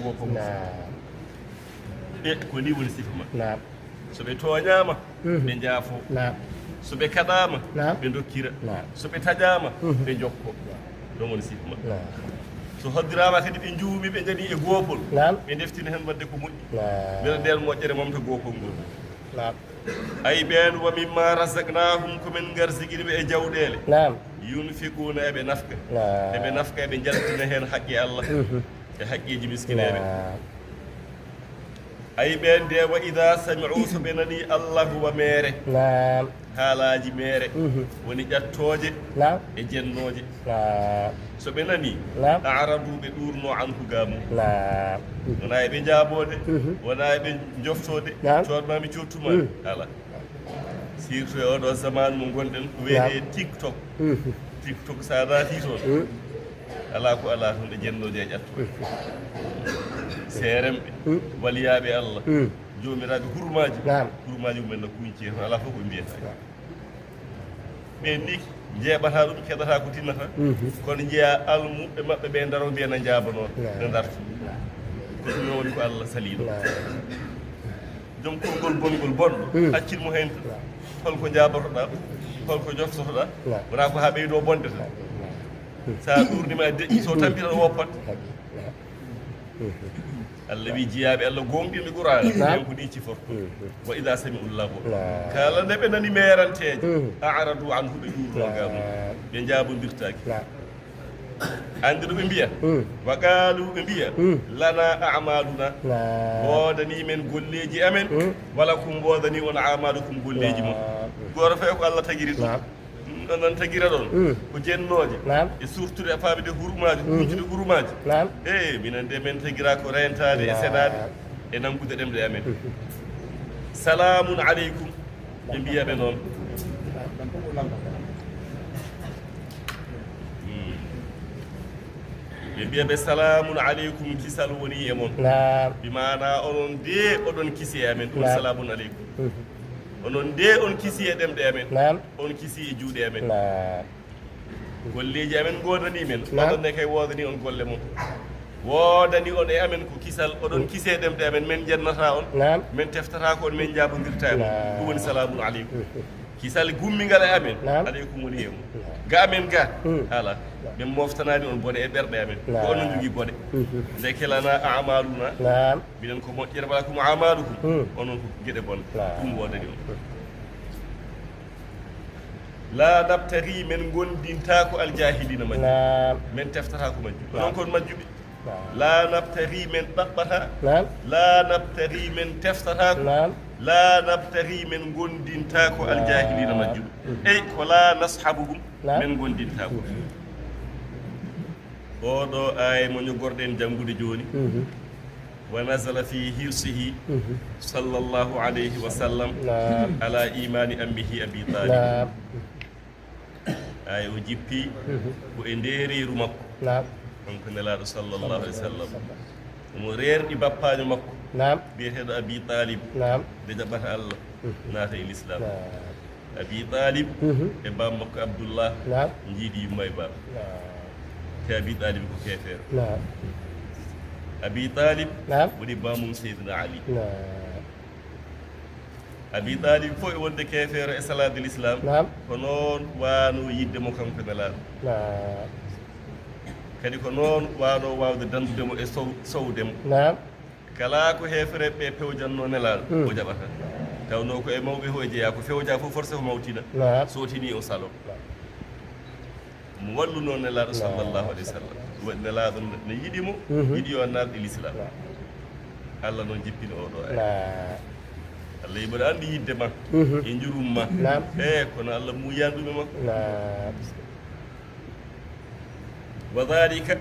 goopam e ko ni woni sifa ma so ɓe tooñaama ɓe njaafo so ɓe kaɗaama ɓe dokkira so ɓe taƴaama ɓe jokko ɗon woni sifa ma so hoddiraama kadi ɓe njuumi ɓe njani e goopol ɓe ndeftina heen wadde ko moƴƴi mbela nden moƴƴere momta goopol ngol ay ɓeen wa mimma razaqnahum komin garsigiri ɓe e jawɗeele yunfiquna eɓe nafka eɓe jaltina heen haqqe Allah e haqqeji miskineɓe ay ɓeen de wa ida sami'u so ɓe nani allahu wa meere haalaji meere woni ƴattooje e jennooje so ɓe nani aradu ɓe ɗurno anhu ga mum wona e ɓe jaaboode wona e ɓe joftode coodmami cottuma ala surtout e oɗo zaman mo gonɗen ko wiyete tiktok sa naati toon ala ko ala toon ɗe jennooje e ƴattooje seeremɓe waliyaɓe Allah jomiraɓe hurmaji mumen no kuñci toon ala fof ko mbiyata ɓe ni jeeɓata ɗum keɗata ko tinnata kono jeeya almuɓe maɓɓe ɓe daro mbiya na jaabanoon ne darta ko ɗum woni ko Allah saliɗo joom konngol bongol bonɗo haccilmo heen holko jaabotoɗa holko joftotoɗa wona ko ha ɓeydo bonde tan sa ɗurnima e deƴƴi so tampita ɗo woppat Allah wi jiyaɓe Allah gonɗinɓe qur'ana ɓen ko ɗi ciforto wa ida sami'u lahu kala nde ɓe nani meranteje aradu anhu ɓe ɗurnogamo ɓe jabodirtaki andi ɗo ɓe mbiya wa qalu ɓe mbiya lana amaluna wodani men golleji amen wala kum wodani on amalukum golleji mon goto fe ko Allah tagiri ɗum ɗon tagira ɗon ko jennooje e surtude e faamide hurumaji kuujude hurumaji minen de men tagira ko rentade e seɗade e nangude ɗemɗe amen salamun aleykum ɓe mbiyaɓe noon ɓe mbiyaɓe salamun aleykum kisal woni e mon bimana onon de oɗon kisi e amen ɗum salamun aleykum onon de on kisi e ɗemɗe amen on kisi e juuɗe amen golleji amen godani men oɗon ne kay wodani on golle mon wodani on e amen ko kisal oɗon kisi e ɗemɗe amen min jennata on min teftata ko on min jabodirta mon ɗum woni salamun aleykum kisal gummigal e amen aleykum woni hemo ga amen ga ala min moftanani on bone e ɓerɗe amen ko onon jogui bone nde kelana amaluna minen ko moƴƴere wala komo amalukum onon ko gueɗe bonne ɗum wodani on la nabtari men gondinta ko aljahilina majju min teftata ko majju onon kon majjuɓe la nabtari men ɗaɓɓata la nabtari men teftata ko la nabtari men gondinta ko aljahilina majjuɓe ey ko la nashabuhum men gondinta ko oɗo ay mo ñogorɗen janngude joni wa nazala fi hirsihi sallllahu alayhi wa sallam ala imani ammihi abi talib ay o jippi ko e ndereeru makko kanko nelaɗo sallllahu alayhi wa sallam omo rerɗi bappaño makko biyeteɗo abi talib nde jaɓɓata Allah naata e l'islam abi talib e bam makko abdoullah jiiɗi yumma e baba te abi talib ko kefeero abi talib woni bamum seydina ali abi talib fof e wonde kefeero e salade l'islam ko noon wano yidde mo kanko nelaɗo kadi ko noon wano wawde dandudemo e sowdemo kala ko hefreɓe pewjanno nelaɗo o jaɓata tawno ko e mawɓe ho e jeeya ko fewja fof forcé ko mawtina sotini o salo mo walluno nelaɗo sallllahu alayhi wa sallam nelaɗo ne yiɗimo yiɗi yo narɗe l'islam Allah noon jippini oɗo ay Allah yiɓaɗa andi yidde ma e jurum ma kono Allah muyan ɗume makko wa dhalika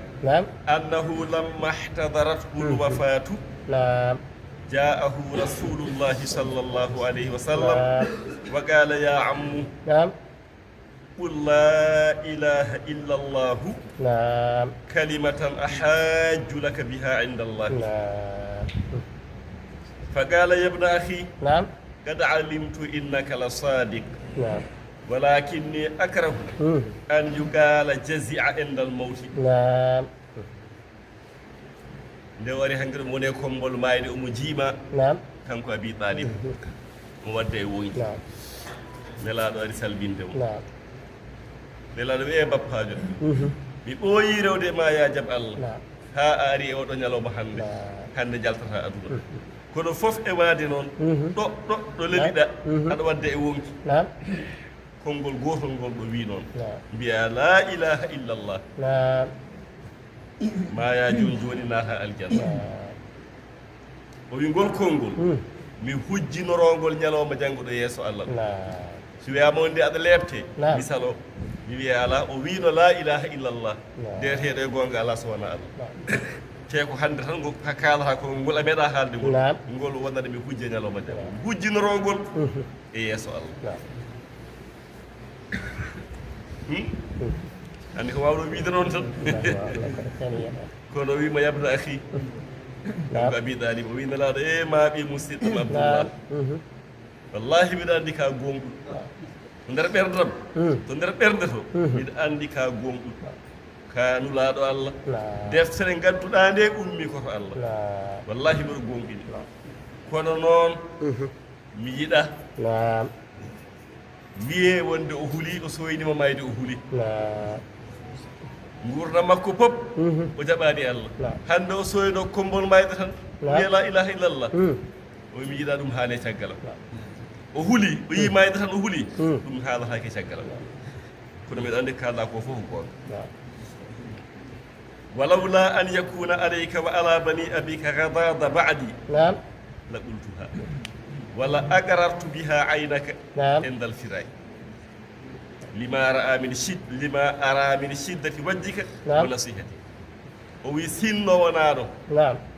annahu lamma ihtadarathu lwafatu jaahu rasulullahi sallllahu alayhi wa sallam wa qala ya ammu قل لا إله إلا الله كلمة أحاج لك بها عند الله فقال يا ابن أخي قد علمت إنك لصادق ولكني أكره أن يقال جزع عند الموت nde wari hanke ɗum woni kombol mayde omo jiima kanko Abi Talib mo wadde e wonki nelaɗo ari salbindemo nelaɗo wiye bappajo mi ɓooyi rewde ma ya jab Allah ha a ari e oɗo ñalawma hande jaltata aduna kono fof e waade noon ɗo leeliɗa aɗa wadde e wonki konngol gotol ngol ɗo wi noon mbiya la ilaha illallah ma ya joni joni naata aljanna o wi ngol konngol mi hujjinorongol ñalawma janngoɗo yeeso Allah so wiyama on nde aɗa leɓte misal o mi wiya ala o wino la ilaha illallah ndeteɗo e gonga ala so wona Allah te ko hande tan ngo kalata ko ngol a meeɗa haalde ngol wonande mi hujje ñalawma jam hujjinorongol e yeeso Allah andi ko wawɗo wiide noon tan kono wima yabna akhi ko Abi Talib o wi nelaɗo e maaɓi musidɗam Abdoullah wallahi mbiɗa andi ka gonɗuɗo to nder ɓerdam to nder ɓerde to mbiɗa andi ka gonɗuɗo ka nulaɗo Allah deftere gadduɗa nde ummi koto Allah wallahi mbiɗa gonɗini kono noon mi yiɗa wiye wonde o huuli o soynima mayde o huuli gurdam makko pop o jaɓani Allah hande o soyno kombol mayde tan wiya la ilaha illallah o mi yiɗa ɗum haale caggalam o huuli o yi mayde tan o huuli ɗum haalatake caggalam kono mbiɗa andi kalɗa ko fof gonga walawla an yakuna alayka wa ala bani abika gadada ba'di la qultuha wala aqrartu biha aynaka indal firai lima ara min shiddati wajhika wa nasihati o wi sinno wonaɗo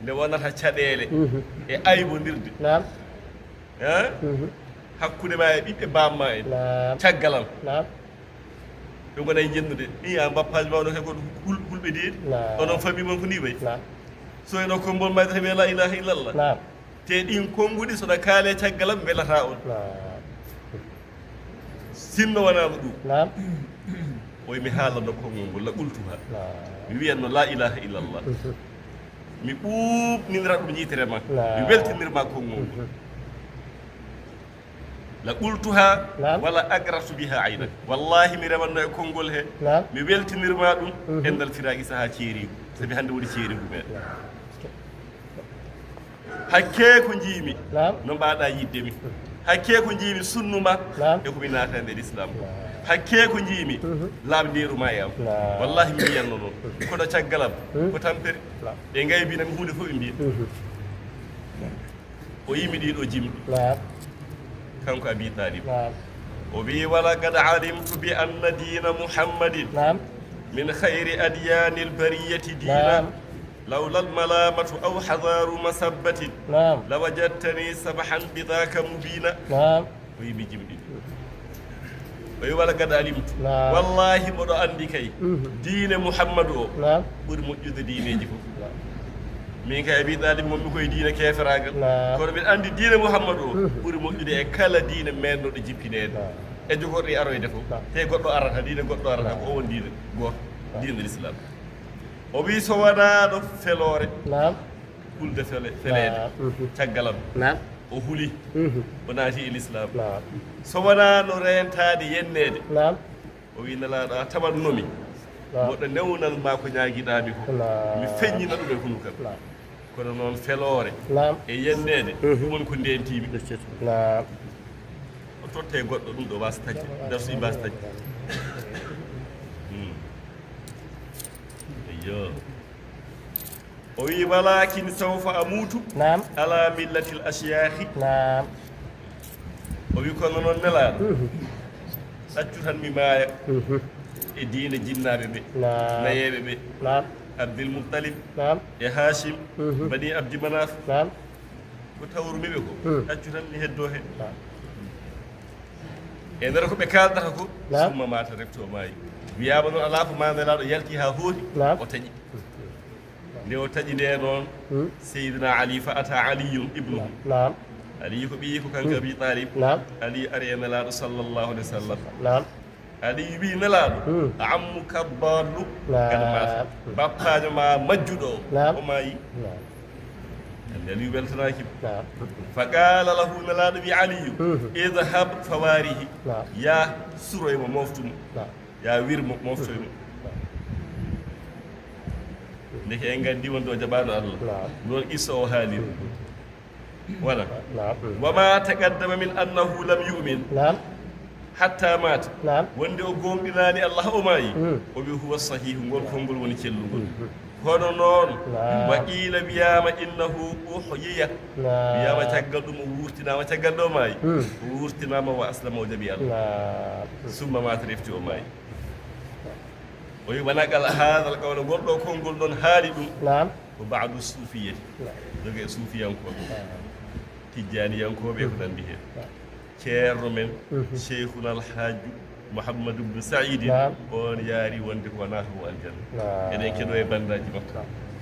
nde wonata caɗele e aybodirde hakkude ma e ɓiɓɓe bamma en caggalam ɓe gona e jennude ɗiya bappaji mawɗo kay ko hulɓe deedi onon famille mon ko ni way so eno kombol mayde tan wiya la ilaha illallah te ɗin konnguɗi soɗa kaale caggalam welata on sinno wonama ɗum oy mi haalanno konngol ngol la ɓultuha mi wiyanno la ilaha illallah mi ɓuuɓnidira ɗum yitere ma mi weltinirma konngol ngol la ɓultuha wala agratu biha aynak wallahi mi rewanno e konngol he mi weltinirma ɗum e ndal firaki saha ceerigu sabi hannde woni ceerigu meɗen hakke ko jiimi no mbaɗa yiddemi hakke ko jiimi sunnuma e komi natande l'islam hakke ko jiimi laamndiruma e am wallahi mi wiyanno noon koɗo caggalam ko tampere ɓe gaybinami hunde fof ɓe mbiya o yimi ɗiɗo jimɗi kanko Abi Talib o wi wala qad alimtu bi anna dina muhammadin min khayri adyani lbariyati dina لولا الملامة أو حذار مسبة لوجدتني سبحا بذاك مبينا ويبي جمدي ويولا قد علمت والله مدو عندي كي دين محمد بور موجود دين جفو min kay Abi Talib moom mi koye diina keferagal kono mbiɗa andi diina Mouhammadou o ɓuuri moƴƴude e kala diina mennoɗo jippineede e jogorɗo e aroyde fof te goɗɗo arata diina goɗɗo arata ko o won diina goto diina l'islam o wi so wonaɗo feloore hulde feleede caggalam o huuli o naati e l'islam so wonano rentade yennede o wi nelaɗo a tawannomi moɗo newnal ma ko ñaguiɗami ko mi feññina ɗum e hunukam kono noon feloore e yennede ɗum woni ko ndentimi o totte goɗɗo ɗum ɗo wasa tagge darsuji mbasa tagge eyyo o wi walakin sawfa amutu ala millati l asyahi o wi kono noon nelaɗo ɗaccu tan mi maaya e diina jinnaɓe ɓe nayeɓe ɓe abdil moutalib e hachim bani abdi manaf ko tawrumiɓe ko ɗaccu tan mi heddo he e nder ko ɓe kaldata ko summa mata refto maayi wiyama noon ala ko manelaɗo yalti ha hooti o taƴi nde o taƴi nde noon seydina ali fa ata aliyum ibnuhu ali ko ɓiyi ko kanko abi talib ali ari e nelaɗo sallllahu alih wa sallam ali wi nelaɗo ammuka ballu kadi mata bappajo ma majjuɗo o o maayi الذي بلتناكب فقال له نلاد بعلي اذهب فواريه يا سروي موفتم يا وير موفتم ndeke en gandi won do jabano Allah non isa o haali wala wama taqaddama min annahu lam yu'min hatta mat wonde o gomdinani Allah o mayi o bi huwa sahih ngol kongol woni cellugol hono noon wa qila biyama innahu uhyiya biyama caggal ɗum o wurtinama caggal ɗo maayi o wurtinama wa aslama o jaɓi Allah summa mata refti o maayi o wi wanagal hadal qawla ngol ɗo konngol ɗon haali ɗum ko badu sufiyati jogue sufiyankoɓe tijjaniyankoɓe ko nandi hen ceerno men cheikhuna alhaju mouhamadou ibne saïdin on yaari wonde ko naata mo aljanna eɗen keɗo e bandaji makko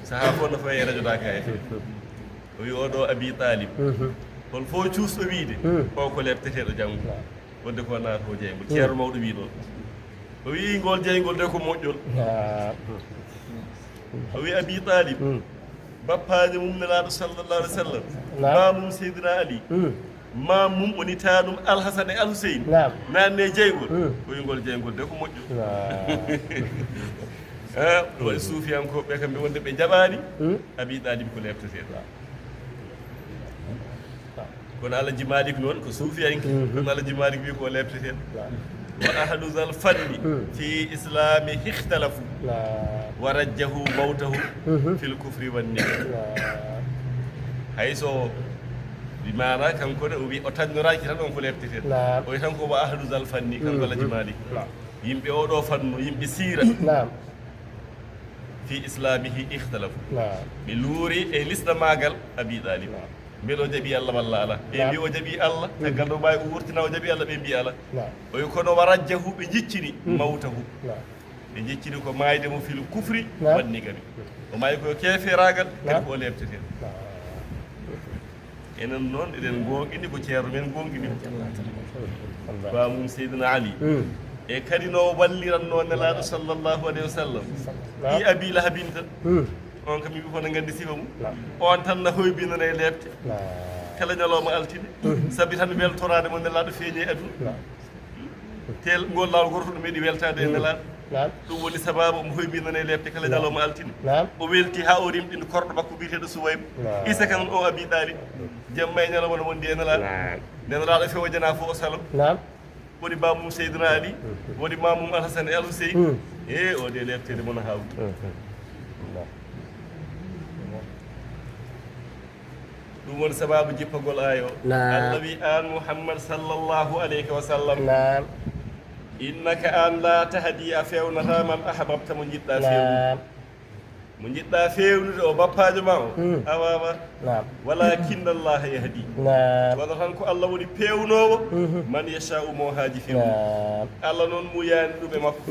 saha fof no fawi e radio Dakar FM o wi oɗo abi talib hol fof cuusɗo wiide o ko lepteteɗo janggo wonde ko naata o jeygol ceerno mawɗo wi ɗon o wi ngol jeygol nde ko moƴƴol o wi abi talib bappaji mum nelaɗo sallallah alih w sallam mamum seydina ali mamum woni tanum alhasan e alhuseyn nanne jeygol o wi ngol jeygol nde ko moƴƴol waɗi suufiyankoɓe kamɓe wonde ɓe jaɓani abi talib ko lepteteɗo kono alaji malik noon ko suufiyanke kono alaji malik wi ko lepteteɗo وأهل ذا الفن في إسلامه اختلفوا ورجحوا موته في الكفر والنفاق حيث بمعنى كان كون أبي أتنراكي تان أنكو لفتين ويتنكو وأهل ذا الفن كان ولا جمالي يمبي أودو فن يمبي سيرة في إسلامه اختلفوا بلوري الإسلام ماغل أبي طالب mbelo jaɓi Allah walla ala ɓe mbi o jaɓi Allah taggal ɗo mbawi ko wurtina o jaɓi Allah ɓe mbi ala o wi kono warajjahu ɓe jiccini mawtahu ɓe jiccini ko mayde mo fil kufri wanni gami o mayi koyo keferagal kadi ko o lebteten enen noon eɗen gonɗini ko ceerno men gonɗini bamum seydina Ali e kadi no walliranno nelaɗo sallllahu alayhi wa sallam i abi lahabin tan on kam yimɓe fof ne nganndi sifa mum on tan no hoybinana e leɓte kala ñalawma altine sabi tan weltorade mo nelaɗo feeñi e aduna tel ngol lawol goto ɗo meeɗi weltade e nelaɗo ɗum woni sababu omo hoybinana e leɓte kala ñalawma altine o welti ha o rimɗini korɗo makko biyeteɗo Suwayba isa kan o abi ɗaali jamma e ñalawma no wondi e nelaɗo nelaɗo fewjana fof o salo woni mamum seydina Ali woni mamum alhasan e alhuseyn e o de leɓtede mono hawti ɗum woni sababu jippagol ayo Allah wi an Muhammad sallllahu alayhi wa sallam innaka an la tahdi a fewnata man ahbabta mo jiɗɗa fewnude mo jiɗɗa fewnude o bappajo ma o a wawa walakinna Allah yahdi wona tan ko Allah woni pewnowo man yasha'u mo haaji fewnude Allah noon muyani ɗum e makko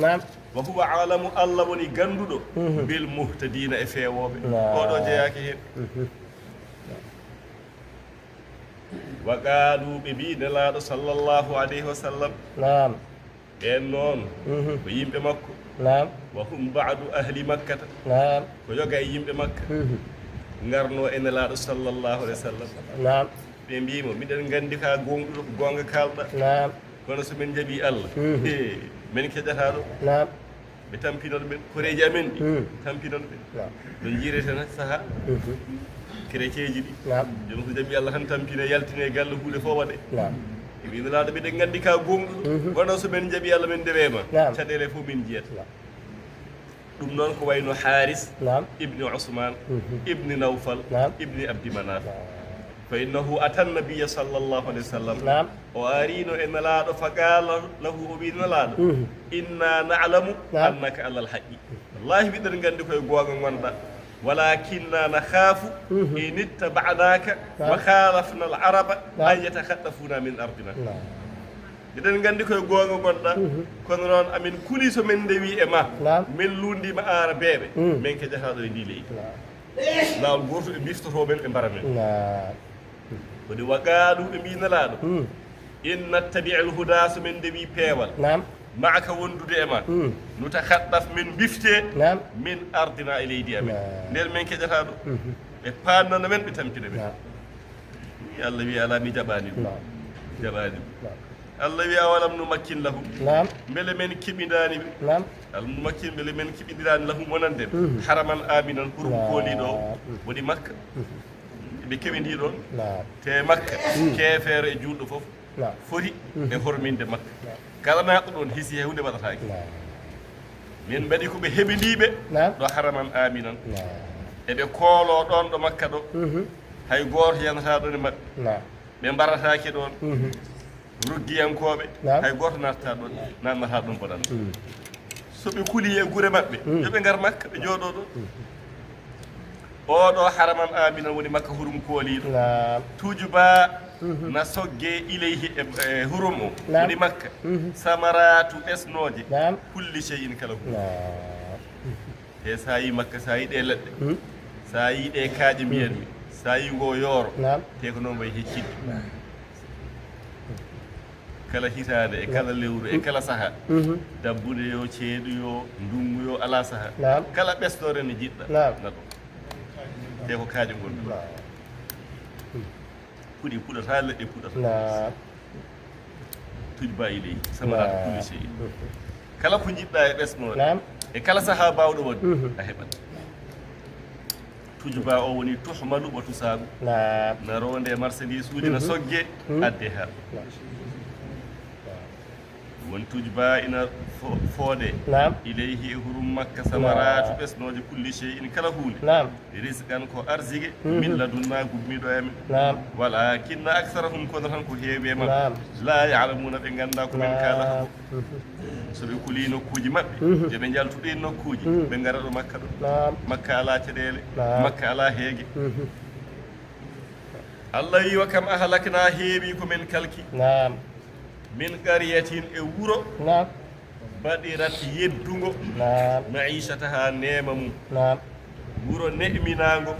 wa huwa alamu Allah woni ganduɗo bil muhtadina e fewoɓe oɗo jeyaki hen wa qaalu ɓe mbi nelaɗo sallllahu alayhi wa sallam ɓen noon ko yimɓe makko wa hum badu ahli makkata ko yoga e yimɓe makka garno e nelaɗo sallllahu alayhi wa sallam ɓe mbimo miɗen gandi ka gonɗuɗo ko gonga kalɗa kono somin jaaɓi Allah min keƴata ɗo ɓe tampinoɗo ɓen koreji amen ɗi tampinoɗo ɓen ɗo jireten saaha chrétien ji ɗi joni so jaɓi Allah tan tampine yaltine galle huuɗe fof waɗe e winalaɗo ɓeɗen gandi ka gonɗuɗo kono so men jaaɓi Allah men ndewema caɗele fof min jiyata ɗum noon ko wayno Haris ibni Ousmane ibni Nawfal ibni Abdi Manaf fa innahu ata nabiya sallllahu alayhi wa sallam o arino e nelaɗo fa qala lahu o wi nelaɗo inna na'lamu annaka alal haqqi wallahi mbiɗen gandi koye gonga gonɗa ولكننا نخاف إن اتبعناك وخالفنا العرب أن يتخطفونا من أرضنا mbiɗen gandi koye gonga gonɗa kono noon amin kuli so min ndewi e ma min lundima ara beeɓe min keƴataɗo e ndi leydi lawol goto ɓe biftoto men ɓe mbara men kodi waqalu ɓe mbi nelaɗo in nattabi al huda so min ndewi peewal maaka wondude e ma nutakhaddaf min bifte min ardina e leydi amen nden min keƴata ɗo ɓe paannana men ɓe tampina men Allah wi ala mi jaɓani ɗum jaɓani ɗum Allah wi awalam nu makkin lahum mbele men kiɓidani ɓe alam nu makkin mbele men kiɓidirani lahum wonande haraman aminan hurum kooliɗo o woni makka ɓe keɓidi ɗon te makka keefeere e julɗo fof foti e horminde makka kala naɗɗo ɗon hisi he hunde waɗataki min mbaɗi ko ɓe heɓidiɓe ɗo haraman aminan eɓe koolo ɗon ɗo makka ɗo hay goto yanata ɗon e maɓɓe ɓe mbarataki ɗon ruggiyankoɓe hay goto nattata ɗon nannata ɗon boɗan so ɓe kuuli e guure maɓɓe yoɓe ngar makka ɓe jooɗo ɗon oɗo haraman aminan woni makka hurum kooliɗo tujuba na sogge ileyhi e hurum o woni makka samaratu ɓesnoje kulli cheyin kala hu e sa yi makka sa yi ɗe leɗɗe sa yi ɗe kaaƴe mbiyanmi sa yi ngo yooro te ko noon way heccidde kala hitande e kala lewru e kala saaha dabbude yo ceeɗu yo ndungu yo ala saaha kala ɓesdore ne jiɗɗa na ɗo te ko kaaƴe gonɗo puɗi puɗata leɗɗe puɗata tujba iley samarata kulli cheyin kala ko jiɗɗa e ɓesnode e kala saaha bawɗo wonde a heɓat tujuba o woni tuhmalu ɓo tusagu na ronde marchandise uji na sogge adde ha won tujuba ina foode ileyhi e hurum makka samaratu ɓesnoje kulli cheyin kala hunde risqan ko arsigue min ladunna gummiɗo e men walakinna aksarahum kono tan ko heewi e mabɓe la yalamuna ɓe ganda ko men kalata ko so ɓe kuuli nokkuji maɓɓe yoɓe jaltuɗe nokkuji ɓe gara ɗo makka ɗo makka ala caɗele makka ala heegue Allah wi wa kam ahlakna heewi komin kalki min qariyatin e wuro baɗirat yeddugo maishataha nema mum wuro ne'minago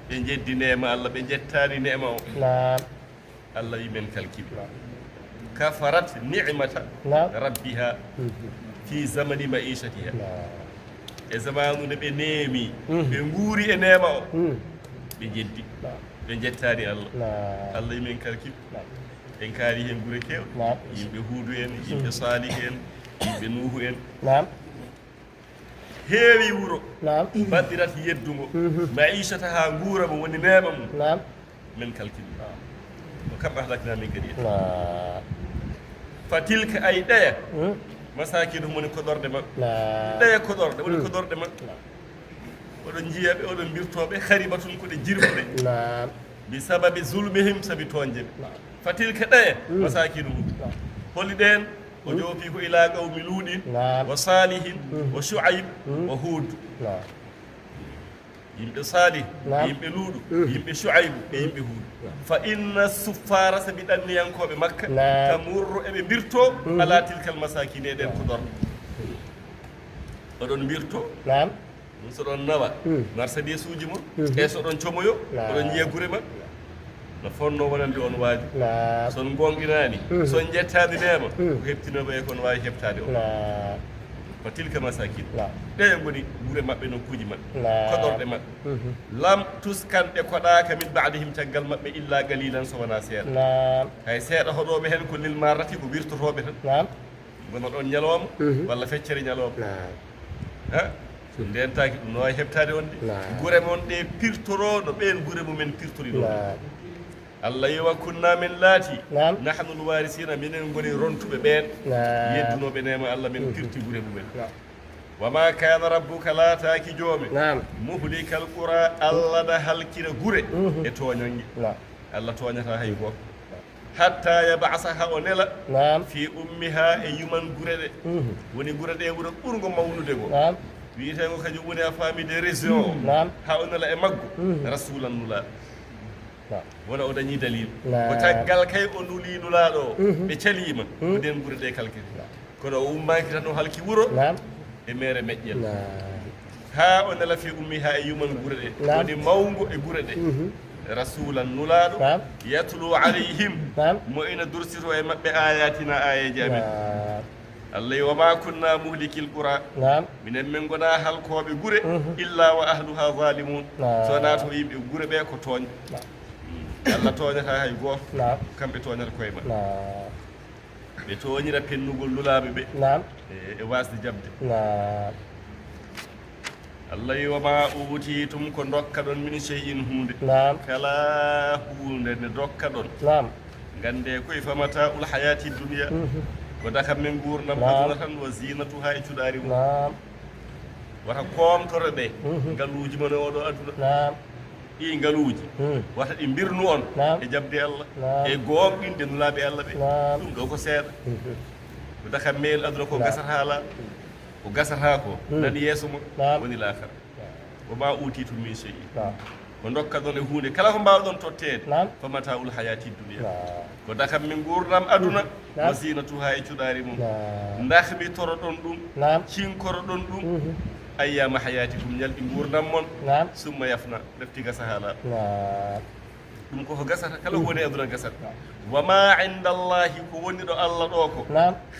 ɓe jeddi nema Allah ɓe jettani nema o Allah wi men kalkiɓe kafarat ni'mata rabbiha fi zamani maishatiha e zamanu nde ɓe neemi ɓe nguuri e nema o ɓe jeddi ɓe jettani Allah Allah wi men kalkiɓe en kaari hen gure kewɗe yimɓe huudu en yimɓe salih en yimɓe nuuhu en heewi wuro baddirat yeddugo maishata ha nguura mo woni neema mum min kalkini o kam ahlakna min kadi fa tilka ay ɗeya masakino woni koɗorɗe maɓɓe ɗeya koɗorɗe woni koɗorɗe maɓɓe oɗon jiyaɓe oɗon mbirtoɓe haribatun koɗe jirmuɗe bi sababi zulmihim sabi toonjeɓe fatilka ɗaya masakinu mum holli ɗen o joofi ko ila qawmi luuɗin wa salihin wa shuaib wa hud yimɓe salih yimɓe luuɗu yimɓe shuaibu e yimɓe hud fa inna suffara sabi ɗanniyankoɓe makka tamurru eɓe mbirto ala tilkal masakine ɗen ko ɗon oɗon mbirto ɗum soɗon nawa marchandise uji mon e soɗon comoyo oɗon jiiya gure ma no fonno wonande on waadi son gonɗinani son jettade nema ko heɓtinoɓe e kono wawi heɓtade o ko tilka masakin ɗe goni gure maɓɓe nokkuji maɓɓe koɗorɗe maɓɓe lam tuskanɗe koɗaka min badihim caggal maɓɓe illa galilan so wona seeɗa hay seeɗa hoɗoɓe hen ko lil marrati ko wirtotoɓe tan gono ɗon ñalowma walla feccere ñalowma ha so ndentaki ɗum no wawi heɓtade on de gure mon ɗe pirtoro no ɓen gure mumen pirtori ɗo Allah yi wa kunna min laati nahnu lwarisina minen goni rontuɓe ɓen yeddunoɓe nema Allah min pirti gure mumen wa ma kana rabbuka laataki joomi muhlikal qura Allah da halkira gure e toñonge Allah toñata hay goto hatta yab'asaha o nela fi ummiha e yuman gure ɗe woni gure ɗe wuro ɓurgo mawnude go wiyetego kañum woni a famide région o ha o nela e maggo rasulan nula wona o dañi dalil ko taggal kay o nuli nulaɗo o ɓe calima ko nden gure ɗe kalkiti kono o ummaki tan o halki wuro e mere meƴƴel ha o nela fi ummiha e yuman gure ɗe woni mawgo e gure ɗe rasulan nulaɗo yatlu alayhim mo ina dursito e maɓɓe ayatina ayeji amen Allah wa ma kunna muhlikil qura minen min gona halkoɓe gure illa wa ahluha zalimun so nato yimɓe gure ɓe ko tooñ Allah tooñata hay gooto kamɓe tooñata koye ma ɓe tooñira pennugol lulaɓe ɓe e wasde jabde Allah wa ma utitum ko dokka ɗon min shay'in hunde kala hunde nde dokka ɗon gande koye famata ul hayati dunia ko daka men gurnam aduna tan wa zinatuha e cuɗari mum wata komtore ɗe ngaluji mon oɗo aduna ɗi ngaluji wata ɗi birnu on e jabde Allah e gonɗinde nulaɓe Allah ɓe ɗum ɗo ko seeɗa ko daka men aduna ko gasata la ko gasata ko nani yeeso mo woni lakara wama utitum min shay'in ko dokka ɗon e hunde kala ko mbawɗon tottede famata ul hayati dunia ko dakam min gurdam aduna wa zinatuha e cuɗari mum dahmi toroɗon ɗum cinkoroɗon ɗum ayyama hayatikum ñalɗi gurdam mon summa yafna defti gasa haala ɗum koko gasata kala ko woni aduna gasata wama inda allahi ko woni ɗo Allah ɗo ko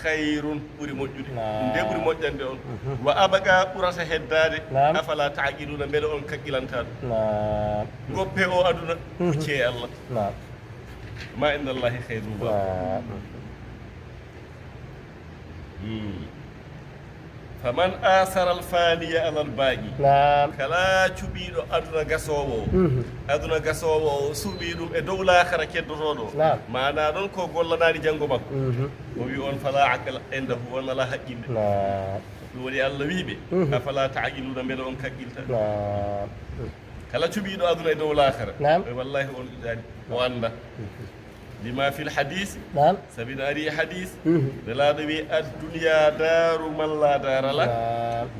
hayrun ɓuuri moƴƴude nde ɓuuri moƴƴande on wa abaga ɓurata heddade afala taqiluna beele on kakkilantaɗo goppe o aduna ko cee Allah ma inda allahi hayrun ba faman asara alfaniya ala albaqi kala cuɓiɗo aduna gasowo o suuɓi ɗum e dow lakara keddotoɗo mana ɗon ko gollanani janggo makko o wi on fala aqla indahu on ala haqqille ɗum woni Allah wiɓe afala taqiluna beele on kaqqilta kala cuɓiɗo aduna e dow lakara wallahi on ɗiɗani o anda lima fil hadis sabina ari hadis nelaɗo wi addunya daru man la dara la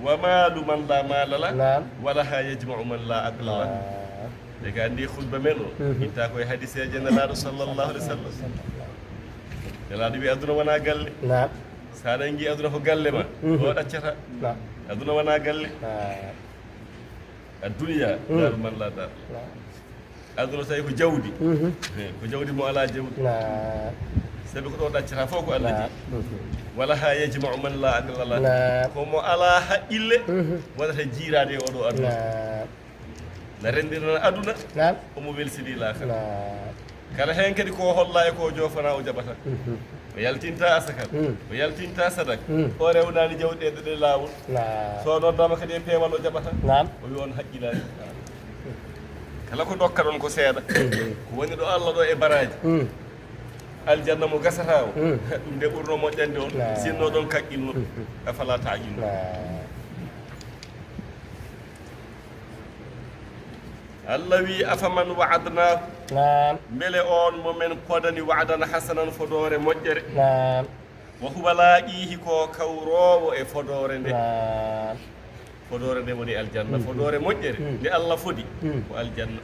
wa malu man la mala la wala ha yajma'u man la aqla la e ka andi khutba men o itta koye hadiseje nelaɗo sallallahu alaihi wasallam nelaɗo wi aduna wona galle sa nangi aduna ko galle ma o ɗaccata aduna wona galle addunya daru man la dara aduna tawi ko jawdi ko jawdi mo ala jawdi sabi ko ɗo ɗaccata fof ko Allah ji wala ha yajma'u man la aqla la ko mo ala haqqille waɗata jiirade e oɗo aduna na rendirana aduna omo welsini lakara kala hen kadi ko holla e ko jofana o jaɓata o yaltinta asakal o yaltinta sadak o rewnani jawɗeɗe ɗe lawol so noddama kadi e peewal o jaɓata o wi on haqqilani kala ko dokka ɗon ko seeɗa ko woni ɗo Allah ɗo e baraji aljanna mo gasata o ɗum nde ɓurno moƴƴande on sinno ɗon kaqqilno afala taqilno Allah wi afaman wa'adnahu beele on momen podani wa'dan hasanan fodore moƴƴere wa huwa laaqihi ko kawrowo e fodore nde fodore nde woni aljanna fodore moƴƴere nde Allah fodi ko aljanna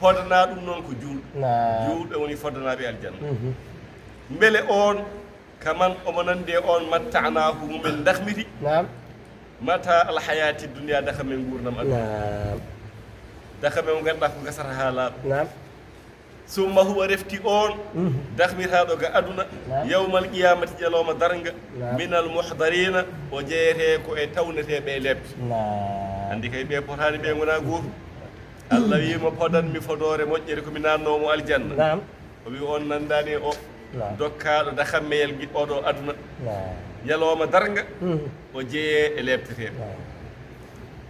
fodana ɗum noon ko juulɗo woni fodanaɓe aljanna beele on kaman omo nande on matta'nahu mumen dakhmiti mata alhayati dunia dakha men gurnam aduna dakha men ganduɗa ko gasata ha laaɓa summa huwa refti on dakhmitaɗo ga aduna yawmal qiyamati jaloma darga minal muhdarina o jeeyete ko e tawneteɓe e lebbi andi kay ɓe potani ɓe gona goto Allah wimo podanmi fodore moƴƴere komi nannomo aljanna o wi on nandani o dokkaɗo dakhammeyel oɗo aduna yaloma darga o jeeye e lebteteɓe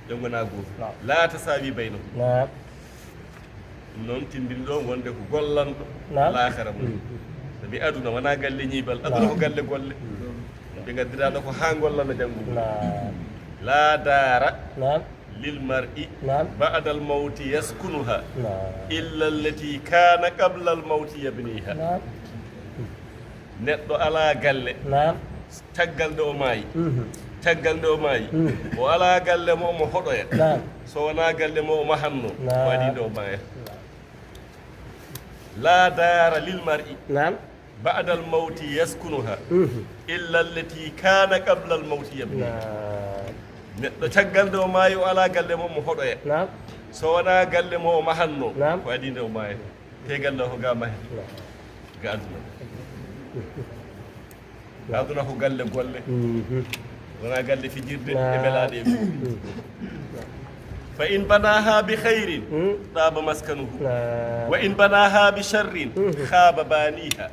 ɓe gona goto la tasawi baynahum ɗum noon tindini ɗo wonde ko gollanɗo lakara mum sabi aduna wona galle ñiibal aduna ko galle golle ɓe gaddiraɗo ko ha gollana janggo la dara lil mar'i ba'da al mawti yaskunuha illa allati kana qabla al mawti yabniha neɗɗo ala galle taggal nde o maayi taggal nde o maayi o ala galle mo omo hoɗoya so wona galle mo o mahanno waɗi nde o maaya la dara lil mar'i ba'da al mawti yaskunuha illa allati kana qabla al mawti yabniha neɗɗo caggal nde o maayi o ala galle mo omo hoɗoya so wona galle mo o mahanno ko waɗi nde o maaya te galle ko ga mahe ga aduna aduna ko galle golle wona galle fijirde e belaade e fa in banaha bi khairin taba maskanuhu wa in banaha bi sharrin khaba baniha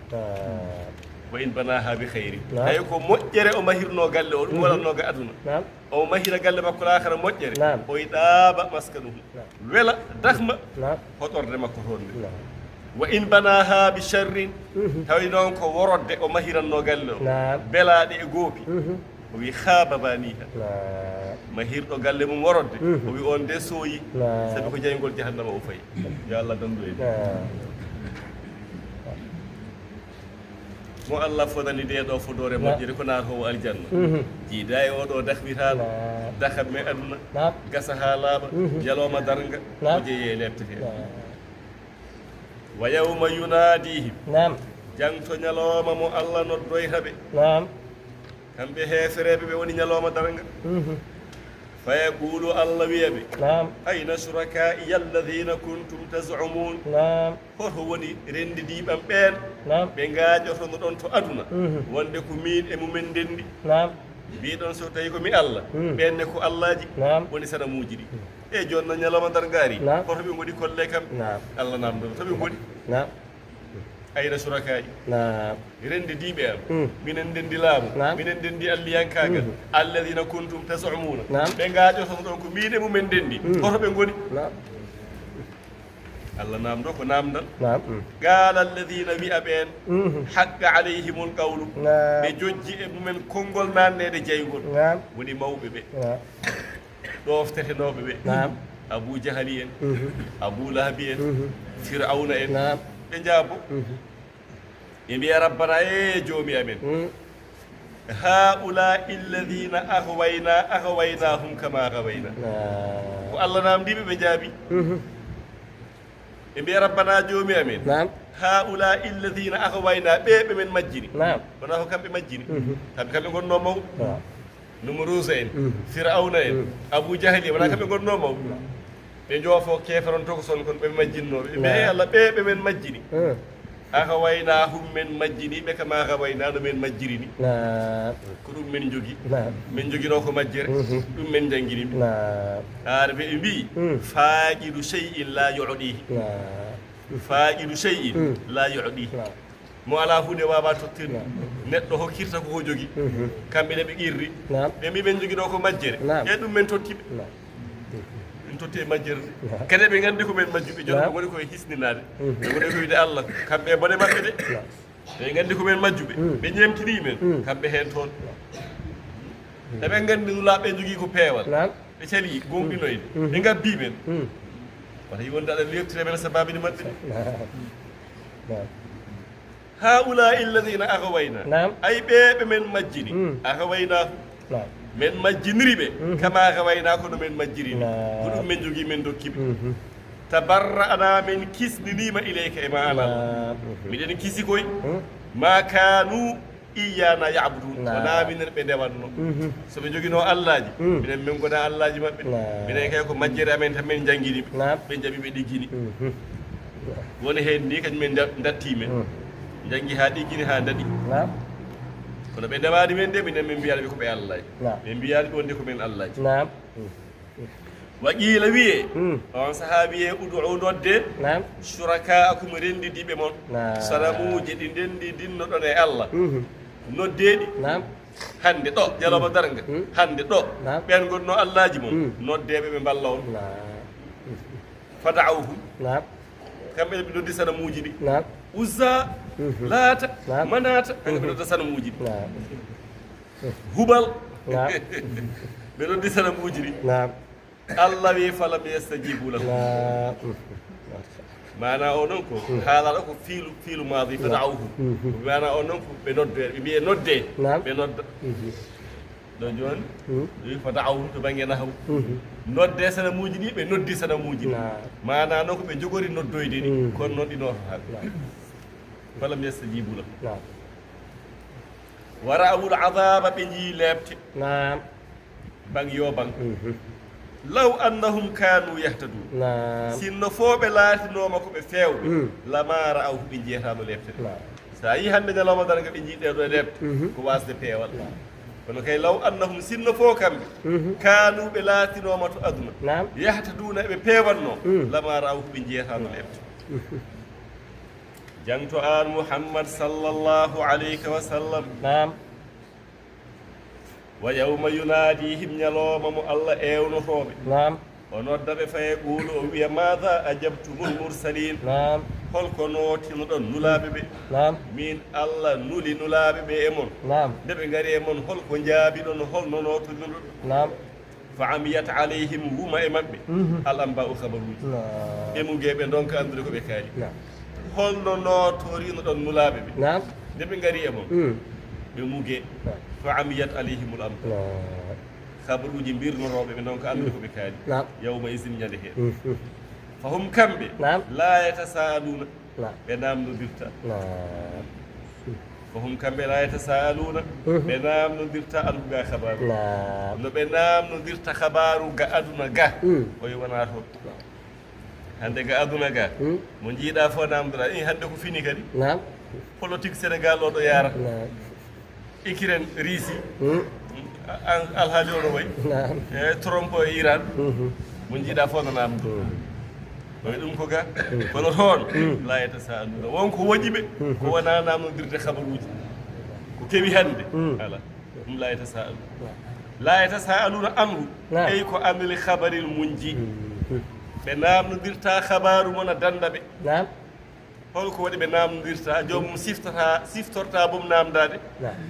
wa in banaha bi khairin ay ko moƴƴere o mahirno galle o ɗum waɗanno ga aduna o mahira galle makko laakara moƴƴere o yiɗaaba maskanuhu wela dahma hoɗorde makko toon nde wa in banaha bi sharrin tawi noon ko worodde o mahiranno galle o belaaɗe e goopi o wi haaba baniha mahirɗo galle mum worodde o wi on de sooyi sabi ko jaygol jahannama o fayi yo Allah dandu en mo Allah fodani de ɗo fodore moƴƴere ko naata o aljanna jiida e oɗo dahwitaɗo daha me aduna gasa ha laaɓa jaloma darga o jeeye lebtete wa yawma yunadihim jangto ñalowma mo Allah noddoytaɓe kamɓe heefereɓe ɓe woni ñalowma darga fa yaqulu Allah wiyaɓe ayna shuraka'i alladhina kuntum tazumun hoto woni rendidiɓam ɓen ɓe gaaƴotono ɗon to aduna wonde ko min e mumen ndendi mbiɗon so tawi komi Allah ɓenne ko Allahji woni sanamuji ɗi e joni no ñalawma dargari hoto ɓe goni kolle kamɓe Allah namdo to ɓe goni ayna surakaji rendidiɓe am minen ndendi laamu minen ndendi alliyankagal alladina kuntum tasumuna ɓe gaaƴotono ɗon ko min e mumen ndendi hoto ɓe goni Allah namdo ko namdal qala alladina wi'a ɓen haqqa alayhimul qawlu ɓe jojji e mumen konngol nannede jaygol woni mawɓe ɓe ɗoftetenoɓe ɓe Abu Jahali en Abu Lahabi en Fir'auna en ɓe jaabo ɓe mbiya rabbana e joomi amen haulai alladina ahwaynahum kama gawayna ko Allah namdiɓe ɓe jaabi ɓe mbiya rabbana joomi amen haulai alladina ahwayna ɓe men majjini wona ko kamɓe majjini kamɓe gonno mawɓe Numrusa en Fir'auna en Abu Jahali wona kamɓe gonno mawɓe ɓe joofo keferonto ko son kon ɓe majjinnoɓe ɓe Allah ɓe men majjini ahwaynahum men majjiniɓe kama gawaynano men majjiri ni ko ɗum men jogui min joguino ko majjere ɗum men jangguiniɓe ar ɓe mbi faqidu shay'in la yu'dihi faqidu shay'in la yu'dihi mo ala hunde wawa tottirde neɗɗo hokkirta koko jogui kamɓene ɓe qirri ɓe mbi ɓen joguino ko majjere e ɗum men tottiɓe min totti e majjere kadi ɓe gandi ko men majjuɓe joni ɓe goni koye hisninade ɓe goni ko wiide Allah kamɓe bone maɓɓe de ɓe gandi ko men majjuɓe ɓe ñemtini men kamɓe hen toon eɓe gandi nulaɓe jogui ko peewal ɓe cali gonɗinoyde ɓe gabbi men wata yi wonde aɗa lertire men sababini maɓɓe de haulai alladina ahwayna ay ɓeɓe men majjini ahwaynahu men majjiniri ɓe kama gawayna kono men majjirini ko ɗum men jogui men dokkiɓe tabarra'na min kisninima ilayka e ma alal miɗen kisi koye ma kanu iyana ya'budun wona minen ɓe ndewanno soɓe joguino Allahji minen min gona Allahji maɓɓe minen kay ko majjere amen tan min jangguiniɓe ɓe jaaɓi ɓe ɗiggini woni hen ni kañumen datti men janggi ha ɗiggini ha daɗi kono ɓe ndewani men de minen min mbiyaɗe ɓe ko ɓe Allahji ɓe mbiyaɗe wonde ko men Allahji wa qila wiye on saaha wiye udu nodde shurakaakum rendidiɓe mon sanamuji ɗi ndendidinno ɗon e Allah noddeɗi hande ɗo jaloma darga hande ɗo ɓen gonno Allahji mon noddeɓe ɓe mballa on fada'uhum kamɓe ɓe noddi sanamuji ɗi Uzza Laata Manata kamɓe ɓe nodda sanamuji ɗi Hubal ɓe noddi sanamuji ɗi Allah wi falam yastajibu lahu mana o noon ko haalaɗo ko fiilu maadi fada'uhum mana o noon ko ɓe nodde ɓe mbiye nodde ɓe nodda ɗo joni wi fada'uhum to banggue nahaw nodde sanamuji ɗi ɓe noddi sanamuji ɗi mana noon ko ɓe jogori noddoyde ɗi kono noon ɗinoto haal falam yastajibu lahu wa ra'awul adaba ɓe jii lebte bang yo bang law annahum kanu yahtadun sinno fo ɓe laatinoma ko ɓe fewɓe lama ra'awhu ɓe jeyatano lebtede sa yi hande ñalawma darga ɓe jiiɗeɗo e ɗen ko wasde peewal kono kay law annahum sinno fof kamɓe kanuɓe laatinoma to aduna yahtaduna eɓe peewanno lama raw ko ɓe jiyatano lebte jangto an Muhammad sallallahu alayhi wa sallam wa yawma yunadihim ñalowma mo Allah ewnotoɓe o nodda ɓe faye ɓuuɗo o wiya mada ajabtumul mursalin holko nootino ɗon nulaaɓe ɓe min Allah nuli nulaaɓe ɓe e mon nde ɓe ngari e mon holko jaabi ɗon holno nootodino ɗon fa amiyat alayhim wuma e maɓɓe al amba u habaruji emugeɓe donka andude ko ɓe kaali holno nootorino ɗon nulaaɓe ɓe nde ɓe ngari e mon ɓe muge fa amiyat alayhimul amba habaruji mbirnoroɓe ɓe donka andude ko ɓe kaali yawma isin ñande heen fahum kamɓe la yatasaaluna ɓe namdodirta fahum kamɓe la yatasaaluna ɓe namdodirta alhuga habaru no ɓe namdodirta habaru ga aduna ga oye wona toon hande ga aduna ga mo jiiɗa fo namdoɗa i hande ko fini kadi politique sénégal o ɗo yaara ikiren riisi alhaali o no wayi e trompe o e iran mo jiiɗa fo no namdo oye ɗum ko ga kono toon la yatasaaluna wonko woƴi ɓe ko wona namdodirde habaruji ko kewi hande ala ɗum la yatasaaluna la yatasaaluna anhu ey ko anil habaril munji ɓe namdodirta habaru mon a danda ɓe holko waɗi ɓe namdodirta jomum siftorta boom namdade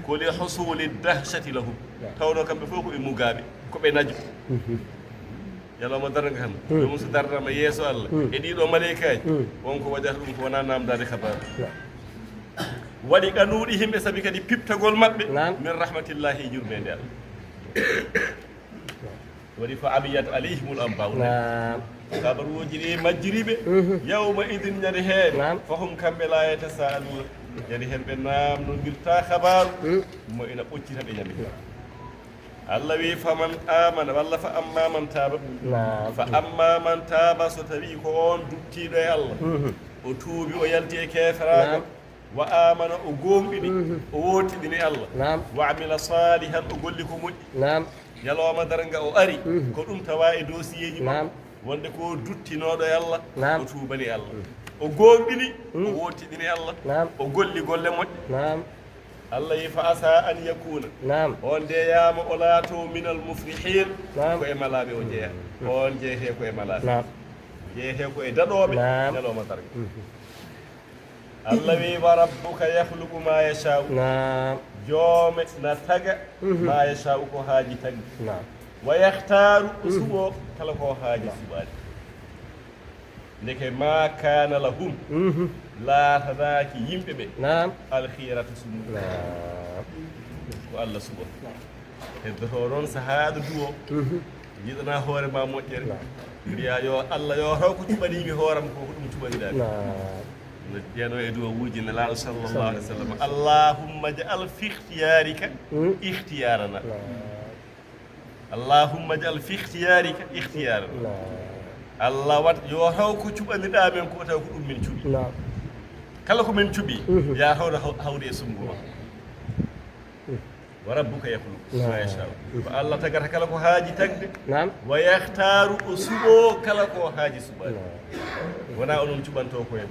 ko li husuli dahshati lahum tawno kamɓe fof koɓe mugaɓe koɓe najo yalawma darga kam jomum so dardama yeeso Allah e ɗiɗo maleykaji wonko waɗata ɗum ko wona namdade habaru waɗi ƙanuɗi himɓe saabi kadi piptagol maɓɓe min rahmatillahi e yurmede Allah waɗi fa abiyat alayhimul anba'u habaruji ɗi majjiriɓe yawma idin ñande heen fahum kamɓe la yatasaaluna ñande heen ɓe namdodirta habaru mo ina ɓoccita ɓe ñande Allah wi faman amana walla fa amma man taaba fa amma man taaba so tawi ko on duttiɗo e Allah o tuubi o yalti e keferagal wa amana o gomɗiɗi o wotiɗini Allah wa amila salihan o golli ko moƴƴi yalowma darga o ari ko ɗum tawa e dossier ji makko wonde ko duttinoɗo e Allah o tuubani Allah o gomɗini o wotiɗini Allah o golli golle moƴƴe Allah yi fa asa an yakuna on deyama o laato minal muflihin ko e malaɓe o jeeya on jeeyete ko e malaɓe jeeyete ko e daɗoɓe ñalowma darga Allah wi wa rabbuka yahluqu ma yashau joome na taga ma yashau ko haaji tagdi wa yahtaru suɓo kala ko haaji suɓade ndeke ma kana lahum laatanaki yimɓe ɓe alkhiratu sunu ko Allah suɓo heddoto noon sahaɗo duwo jiɗana hoore ma moƴƴere mbiya yo Allah yo taw ko cuɓanimi hooram ko ko ɗum cuɓaniɗani no jeeno e duwo wuji ne laaɗo sallllahu alih w sallam allahumma jaal fi ihtiyarika ihtiyarana allahumma jaal fi ihtiyarika ihtiyarana Allah wat yo taw ko cuɓaniɗa men ko taw ko ɗum min cuɓi kala ko min cuɓi ya hawde hawde e sumgu ma wa rabbuka yahluqu ma yashau ko Allah tagata kala ko haaji tagde wa yahtaru o suɓo kala ko haaji suɓade wona onon cuɓanto koye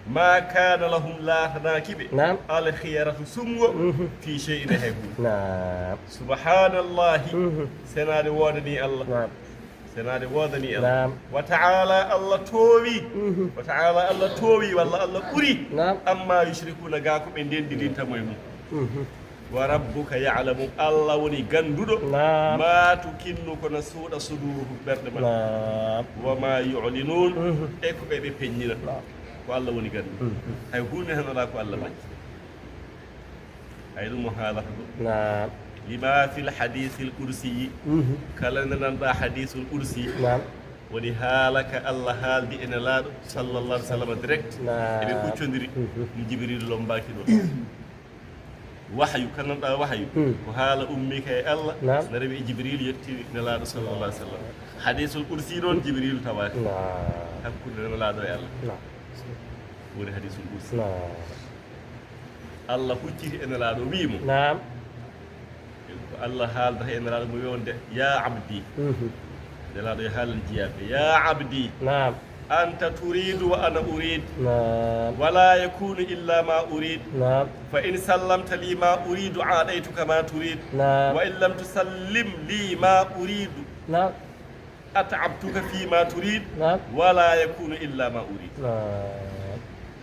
ma kana lahum laatanaki ɓe alkhiyaratu sumgo fi shay'in hay hunde subhanallahi senade wodani Allah senade wodani Allah wa ta'ala Allah toowi wa ta'ala Allah toowi walla Allah ɓuri amma yushrikuna ga ko ɓe ndendilinta moye mum wa rabbuka ya'lamu Allah woni ganduɗo ma tukinnu kono suuɗa suduruhum ɓerɗe maɓɓe wa ma yu'linun e ko ɓe peññina ko Allah woni ganduɗo hay hunde hen ala ko Allah majji hay ɗum o haalata ɗo lima fil hadisil kursiyi kala nde nanɗa hadisul kursi woni haalaka Allah haaldi ene laaɗo sallallah alih w sallam direct eɓe ɓuccodiri ɗum jibril lombaki ɗo wahyu kala nanɗa wahyu ko haala ummika e Allah no rewi e jibril yettiri ne laaɗo sallallah alih w sallam hadisul kursi noon jibril tawaki hakkude ne laaɗo e Allah woni hadisul kursi Allah hucciti e nelaaɗo wiimo نعم Allah haalda e nelaaɗo mo wonde ya abdi nelaaɗo e haalan jiyaaɓe ya abdi نعم أنت تريد وأنا أريد نعم ولا يكون إلا ما أريد نعم فإن سلمت لي ما أريد عاديتك ما تريد نعم وإن لم تسلم لي ما أريد نعم أتعبتك فيما تريد نعم ولا يكون إلا ما أريد نعم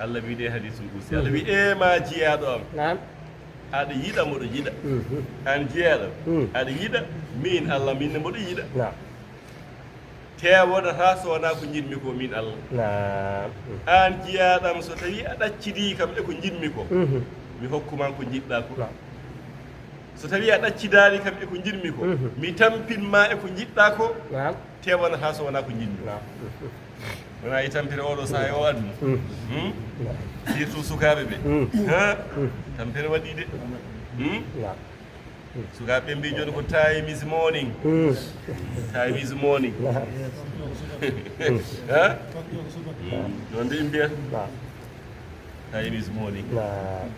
الله بيدي حديث القدسي الله بي ما جيادو نعم aɗa yiɗa moɗo yiɗa an jeeɗo aɗa yiɗa min Allah minne mboɗo yiɗa نعم tewodata so wona ko jinmi ko min Allah نعم an jiyaɗam so tawi a ɗaccidi kam e ko jinmi ko mi hokkuma ko jiɗɗa ko نعم so tawi a ɗaccidani kam e ko jinmi ko mi tampinma e ko jiɗɗa ko نعم tewonata so wona ko jinmi نعم wona yi tampere oɗo saha e o aduna surtout sukaɓe ɓe tampere waɗi de نعم sukaɓe ɓe mbi joni ko time is morning time is morning ha non de mbiyata نعم time is morning نعم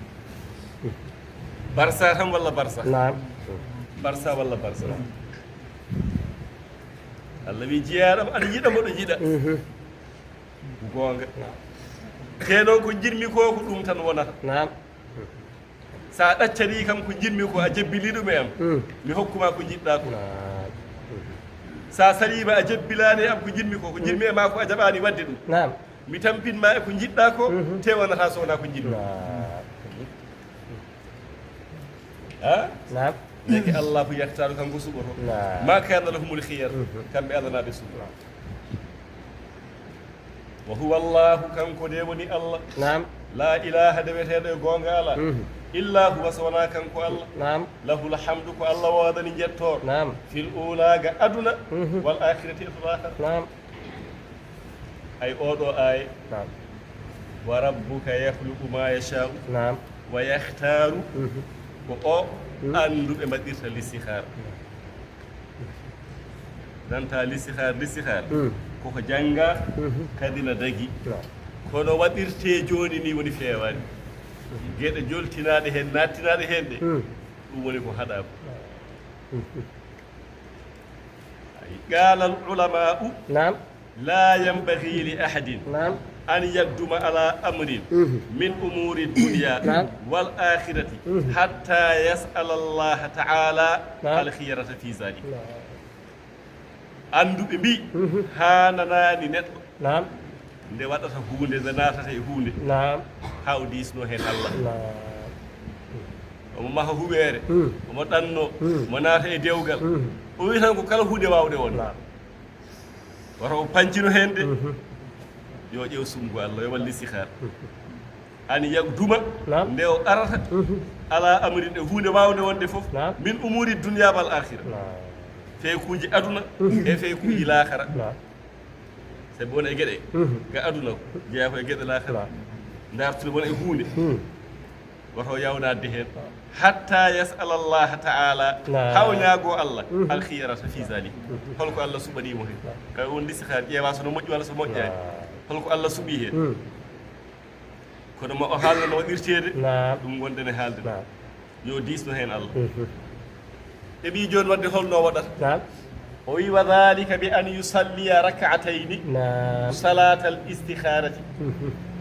barsa tan walla barsa نعم barsa walla barsa Allah wi jeyaɗam aɗa yiɗa mboɗo yiɗa gonga te noon ko jirmi ko ko ɗum tan wonata نعم sa ɗaccani kam ko jinmi ko a jebbili ɗum e am mi hokkuma ko jiɗɗa ko نعم sa salima a jebbilani e am ko jinmi ko jinmi e ma ko a jaɓani wadde ɗum نعم mi tampinma e ko jiɗɗa ko te wonata so wona ko jinmi نعم ha نعم leke Allah ko yettaɗo kanko suɓoto نعم ma kana lahumul khiyar kamɓe adanaɓe suɓo wa huwa Allahu kanko de woni Allah نعم la ilaha deweteɗo e gonga ala illa huwa so wona kanko Allah نعم lahul hamdu ko Allah wodani jettor نعم fil ula ga aduna wal akhirati e fil akhirah نعم ay oɗo ay نعم wa rabbuka yakhluqu ma yasha'u نعم wa yakhtaru ko o anduɓe mbaɗirta listihar nanta listihar koko jangga kadi na dagi نعم kono waɗirte joni ni woni fewani gueɗe joltinaɗe hen nattinaɗe hen ɗe ɗum woni ko haɗako ay qala al ulama'u نعم la yanbaghi li ahadin نعم أن يقدم على أمر من أمور الدنيا نعم. والآخرة حتى يسأل الله تعالى نعم. الخيرة في ذلك أندو بي هاناني نتو نعم nde waɗata huunde nde naatata e huunde نعم haw disno hen Allah نعم omo maha huɓeere omo ɗanno mo naata e dewgal o wi tan ko kala huunde wawde won نعم wata o pancino hen de yo ƴeew sumgo Allah yo walli sihar an yagduma نعم nde o arata ala amri nde huunde wawde wonde fof نعم min umuri dunia wal akhira نعم feekuuji aduna e feekuuji laakara نعم sabi wona e geɗe ga aduna ko jeeya ko e geɗe laakara نعم dartude wona e huunde woto yawnadde heen hatta yasala Allah taala نعم. haw ñaago Allah alkhiyarata fi zalik holko Allah suɓanimo hen kay won listihar ƴeewa sono moƴƴi walla so moƴƴani holko Allah suɓi hen kono ma o haalno no waɗirtede نعم ɗum gonɗen e haalde نعم yo disno hen Allah e ɓi joni wadde holno waɗata نعم o wi wa dhalika bi an yusalliya rak'ataini نعم salat al istikharati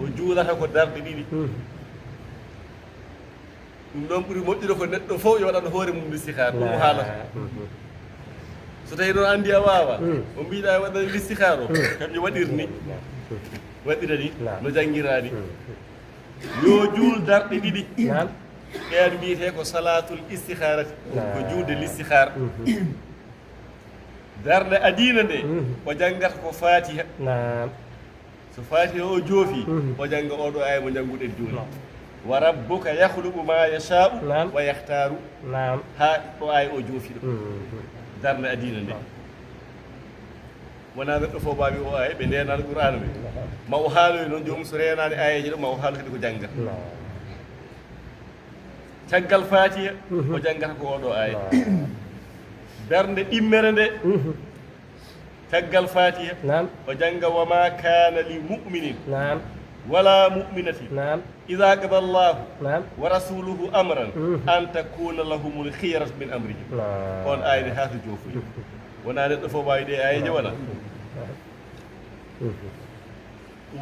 o juulata ko darɗe ɗiɗi ɗum ɗon ɓuri moƴƴude ko neɗɗo fof yo waɗan hoore mum listihar ɗum o haalata so tawi noon andi a wawa o mbiɗa e waɗan listihar o kam yo waɗir ni waɗira ni no janggirani yo juul darɗe ɗiɗi نعم ɓen mbiyete ko salatul istikharati ko juulde listihar darde adina nde o janggata ko fatiha نعم so fatiha o joofi o jangga oɗo aya mo jannguɗen joni wa rabbuka yahluqu ma yasha'u نعم. wa yahtaru نعم ha ɗo aya o joofi ɗo darde adina nde wona neɗɗo fof mbawi o aya ɓe ndenani qur'ana ɓe ma o haaloy noon jomum so renani ayaji ɗo ma o haalo kadi ko jangga نعم caggal fatiha o janggata ko oɗo aya darde ɗimmere nde caggal fatiha نعم o jangga wa ma kana li mu'minin نعم ولا مؤمنة نعم إذا قضى الله نعم ورسوله أمرا أن تكون لهم الخيرة من أمرهم نعم on ayde haata joofuyi wona neɗɗo fof wawi ɗe ayeje wala ɗum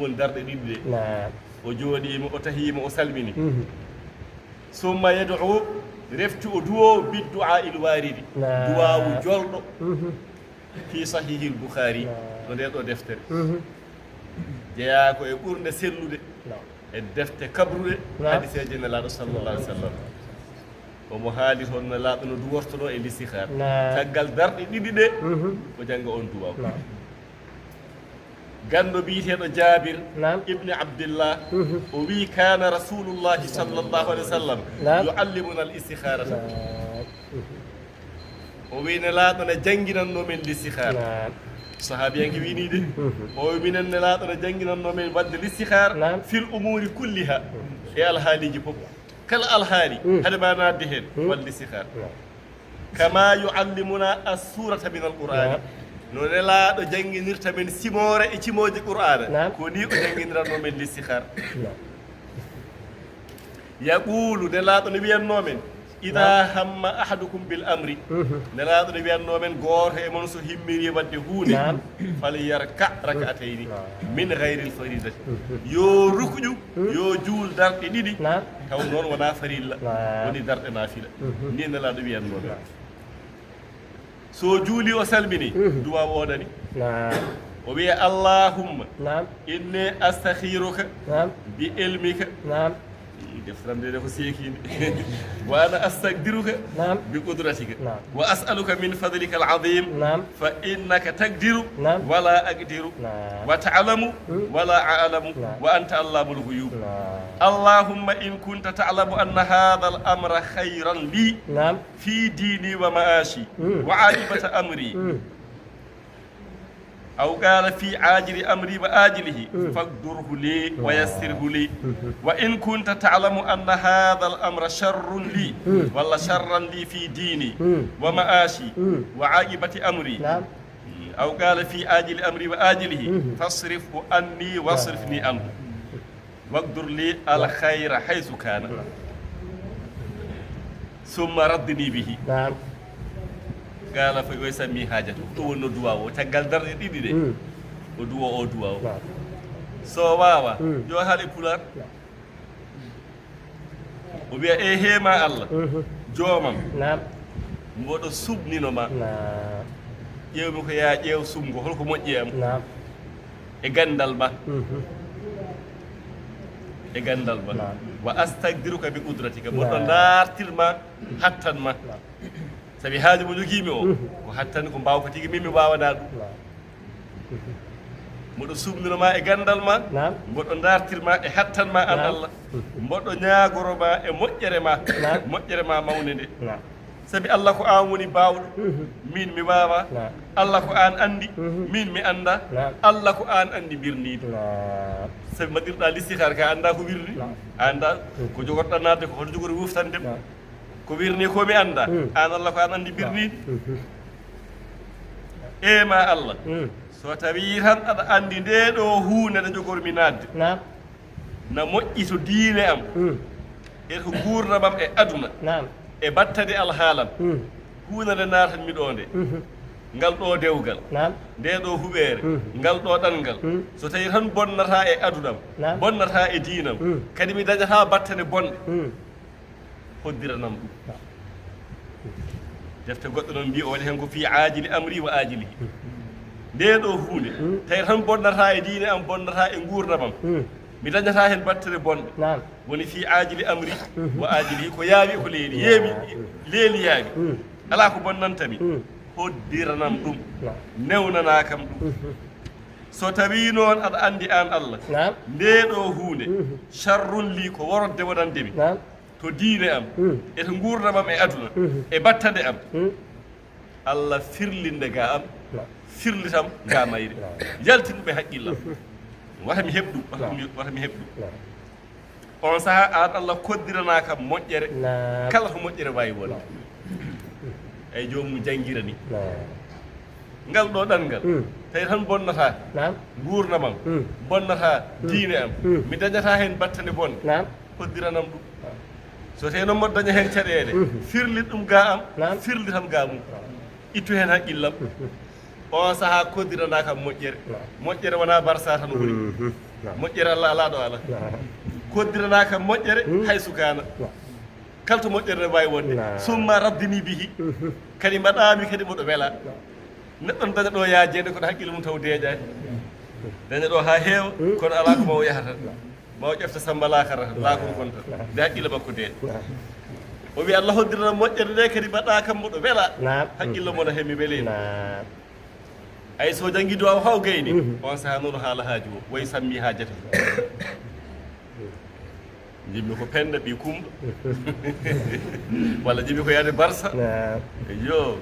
woni darɗe ɗiɗi ɗe نعم o jooɗima o tahima o salmini summa yad'u refti o duwo biddu'a il waridi duwawu jolɗo fi sahihi l boukhari no nden ɗo deftere jeeya ko e ɓurde sellude e defte kabruɗe hadiseje nelaɗo sallallah alih w sallam omo haali toon nelaɗo no duwortoɗo e listihar caggal darɗe ɗiɗi ɗe o jangga on duwaw ganndo biyeteeɗo jabir ibni abdillah o wi kana rasulullahi sallllahu alih wa sallam yuallimuna al istihharata o wi nelaaɗo ne jannginannoo men listihar sahabiyanke wini de o wi minen nelaaɗo ne jannginannoo men wadde listihar fil umuri kulliha e alhaaliji fof kala alhaali hade ma naatde heen wal listihar kama yuallimuna assurata min alqur'ani no nelaaɗo jannginirta men simoore e cimooje qur'ana ko ni o jannginiratnoo men listihar yaqulu nelaaɗo ne wiyannoo men ida hamma ahadukum bil amri nelaaɗo ne wiyannoo men gooto e mon so himmiri wadde huunde falyarka rak'atayni min gayri l faridati yo rukuƴu yo juul darɗe ɗiɗi taw noon wonaa farilla woni darɗe naafila ni nelaaɗo wiyannoo men so juuli o salmini duwa oɗani o wiya allahumma inni astahhiruka bi ilmika deftamde de ko seekinde wa ana astaqdiruka bi qudratika wa as'aluka min fadlika al'azim fa innaka taqdiru wala aqdiru wa ta'lamu wala a'lamu wa anta allamul ghuyub allahumma in kunta ta'lamu anna hadha al-amra khayran li fi dini wa ma'ashi wa 'aqibata amri أو قال في عاجل أمري وآجله فاقدره لي ويسره لي وإن كنت تعلم أن هذا الأمر شر لي ولا شرا لي في ديني ومآشي وعاقبة أمري أو قال في عاجل أمري وآجله فاصرفه عني واصرفني عنه واقدر لي الخير حيث كان ثم ردني به قال فيسمي حاجته تو no duwa o tagal darde didi de o duwa o duwa o so wawa yo haali pular o wiya e heema Allah joomam mboɗo subnino ma ƴeewmi ko yaa ƴeew sumgo holko moƴƴi am e gandal ma e gandal ma wa astagdiruka bi qudratika mboɗo dartirma hattanma sabi haaju mo jogiimi o ko hattani ko mbaaw ko tigi min mi waawanaa ɗum mboɗo sumninoma e gandal ma mboɗo dartirma e hattanma an Allah mboɗo ñaagoroma e moƴƴere ma mawne nde sabi Allah ko an woni baawɗo min mi waawa Allah ko an anndi min mi annda Allah ko an anndi birniiɗo sabi mbaɗirɗa listihar ka annda ko wirni annda ko jogorɗa naatde ko hoto jogori wuftandem ko wirni ko mi annda an Allah ko an anndi birniiɗo ma Allah so tawi tan aɗa anndi nde ɗo huunde nde jogormi naatde na moƴƴi to diine am e to gurdamam e aduna e battade alhaalam huunde nde naatanmi ɗo nde ngal ɗo dewgal nde ɗo huɓeere ngal ɗo ɗanngal so tawi tan bonnata e adunam bonnata e diinam kadi mi dañata battane bonɗe hoddiranam ɗum defte goɗɗo noon mbiya o waɗi hen ko fi aajili amri wa aajilihi nde ɗo huunde tawi tan bonnata e diine am bonnata e gurdamam mi dañata hen battane bonɗe woni fi aajili amri wa aajilihi ko yaawi ko leeli yeemi leeli yaawi ala ko bonnantami hoddiranam ɗum newnana kam ɗum so tawi noon aɗa anndi an Allah nde ɗo huunde charrun li ko worodde wonandemi to diine am e to gurdamam e aduna e battade am Allah firlinde ga am firlitam ga mayre yaltin ɗum e haqqillam wata mi heɓ ɗum wata mi heɓ ɗum on saha an Allah koddirana kam moƴƴere kala ko moƴƴere wawi wonde eyyi jomum janggira ni ngal ɗo ɗanngal tawi tan bonnata gurdamam bonnata diine am mi dañata heen battane bonde hoddiranam ɗum so tawi noon mboɗo daña heen caɗeele firlit ɗum ga am firlitam ga mum ittu heen haqqillam on sahaa koddirana kam moƴƴere moƴƴere wona barsa tan woni moƴƴere allah alaa ɗo ala koddirana kam moƴƴere hay sukana kala to moƴƴere ne wawi wonde summa raddini bihi kadi mbaɗami kadi moɗo wela neɗɗo daña ɗo yaajede kono haqqille mum taw deeƴani daña ɗo ha heewa kono ala ko mawo yahata mawo ƴefta samba lakara laakon gonta nde haqqille makko deeƴa o wi allah hoddirana moƴƴere nde kadi mbaɗa kam moɗo wela haqqille mono he mi weleni ay so jangi duwaw haw gayni on saha noon haala haaji o woyi sammi haajata jimmi ko penda ɓi kumba walla jimmi ko yaade barsa yo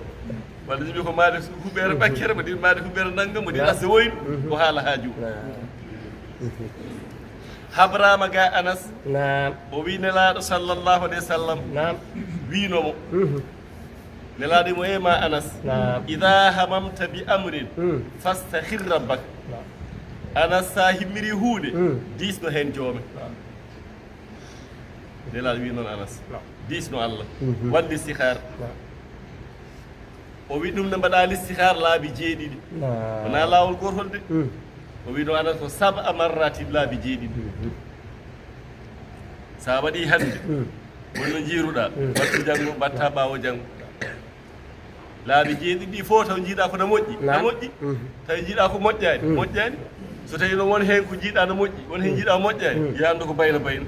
walla jimmi ko maade huɓere ɓakkere mbaɗi maade huɓere naggam mbaɗi asde woyni ko haala haaji o habrama ga anas o wi nelaɗo sallllahu alayhi wa sallam winomo nelaɗo mo ema anas ida hamamta bi amrin fastahir rabbak anas sa himmiri huunde disno hen joome nelaɗo wi noon anas disno allah waɗ listihar o wi ɗum ne mbaɗa listihar laabi jeeɗiɗi wona laawol gotol de o wi no anas ko saba marrati laabi jeeɗiɗi sa waɗi hande wonno jiiruɗa wattu janngo mbatta ɓaawo janngo laabi jeeɗiɗi fof taw jiiɗa ko no moƴƴi no moƴƴi tawi jiiɗa ko moƴƴani moƴƴani so tawi no won hen ko jiiɗa no moƴƴi won hen jiiɗa moƴƴani yandu ko bayno bayno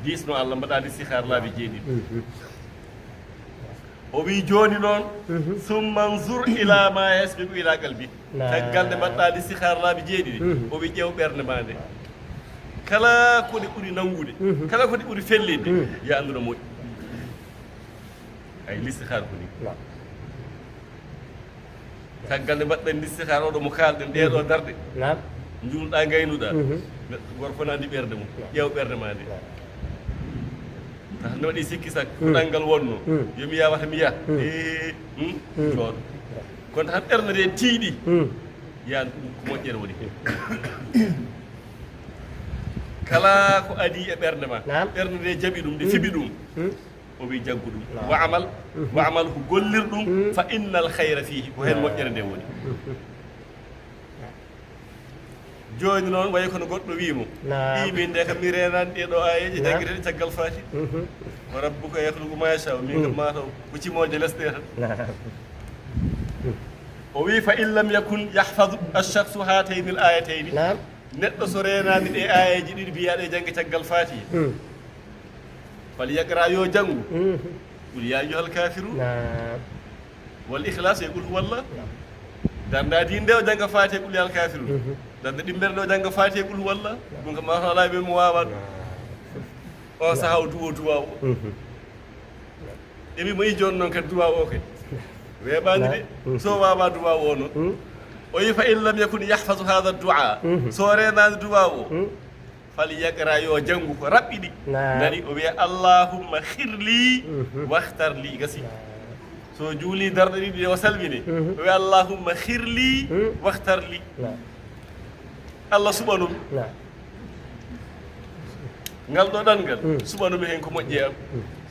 disno allah mbaɗa listihar laabi jeeɗiɗi o wi joni noon summa nzur ila ma yasbiqu ila qalbi taggal nde mbaɗɗa listihar laabi jeeɗiɗi o wi ƴeew ɓerde ma nde kala ko ɗe ɓuri nangude kala ko ɗe ɓuri fellinde ya andu no moƴƴi ay listihar ko ni taggal nde mbaɗɗen listihar oɗo mo kalɗen ɗeɗo darɗe juulɗa gaynuɗa gorko ne andi ɓerde mum ƴeew ɓerde ma nde ne waɗi sikki sak ko ɗanngal wonno yomi yawata mi yaha jooɗo kono tan ɓerde nde tiiɗi yan ɗum ko moƴƴere woni kala ko adi e ɓerde ma ɓerde nde jaɓi ɗum nde fiɓi ɗum o wi jaggu ɗum wa amal ko gollir ɗum fa innal hayra fihi ko hen moƴƴere nde woni joni noon wayi kono goɗɗo wimo min nde kam mi renani ɗeɗo ayeji jangguiteɗe caggal fati wa rabbuka yahluqu ma yasha min kam mataw ko cimoje lesɗe tan o wi fa in lam yakun yahfadu alchakhsu hatayni l ayatayni neɗɗo so renani ɗe ayeji ɗiɗi mbiyaɗe jangge caggal fati fal yaqra yo janggu qul ya ayyuhal kafirun wal ikhlas e qul huwallah darda di nde o jangga fati qul ya al kafirun darda ɗimmere nde o jangga fati qul huwallah ɗum kam mataw ala ɓe mo wawa ɗum o saha o duwo duwa o emi mo yi joni noon kadi duwa o kadi weeɓani de so wawa duwa o noon o yi fa in lam yakun yahfasu hada du'a so renani duwa o fal yaqra yo janggu ko raɓɓiɗi nani o wiya allahumma khirli wahtar li gasi so juuli darɗe ɗiɗi o salmini o wiya allahumma khirli wahtar li allah suɓanumi ngal ɗo ɗanngal suɓanumi hen ko moƴƴi am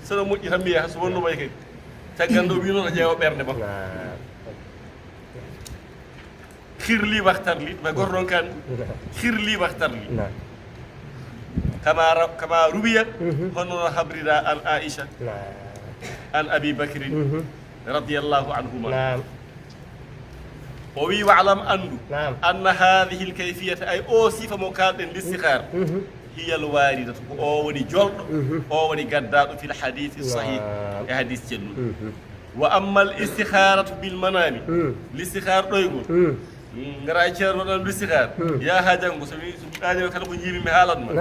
sono moƴƴi tan mi yaha so wonnuma kadi caggal ɗo wino ɗo ƴeewa ɓerde makko khirli wahtar li ma goto ɗon kan khirli wahtar li kama ruwiya hono no habrira an aicha an abi bacrin radiallahu anhuma o wi walam andu anna hadihi l kayfiyata ay o sifa mo kalɗen listihar hiya l waridatu ko o woni jolɗo o woni gaddaɗo fil hadithi sahih e hadis celluɗo wa amma l istiharatu bil manami listihar ɗoygol gara ceerno ɗon listihar ya ha janggo so wi ɗaño kala ko jiimi mi haalatma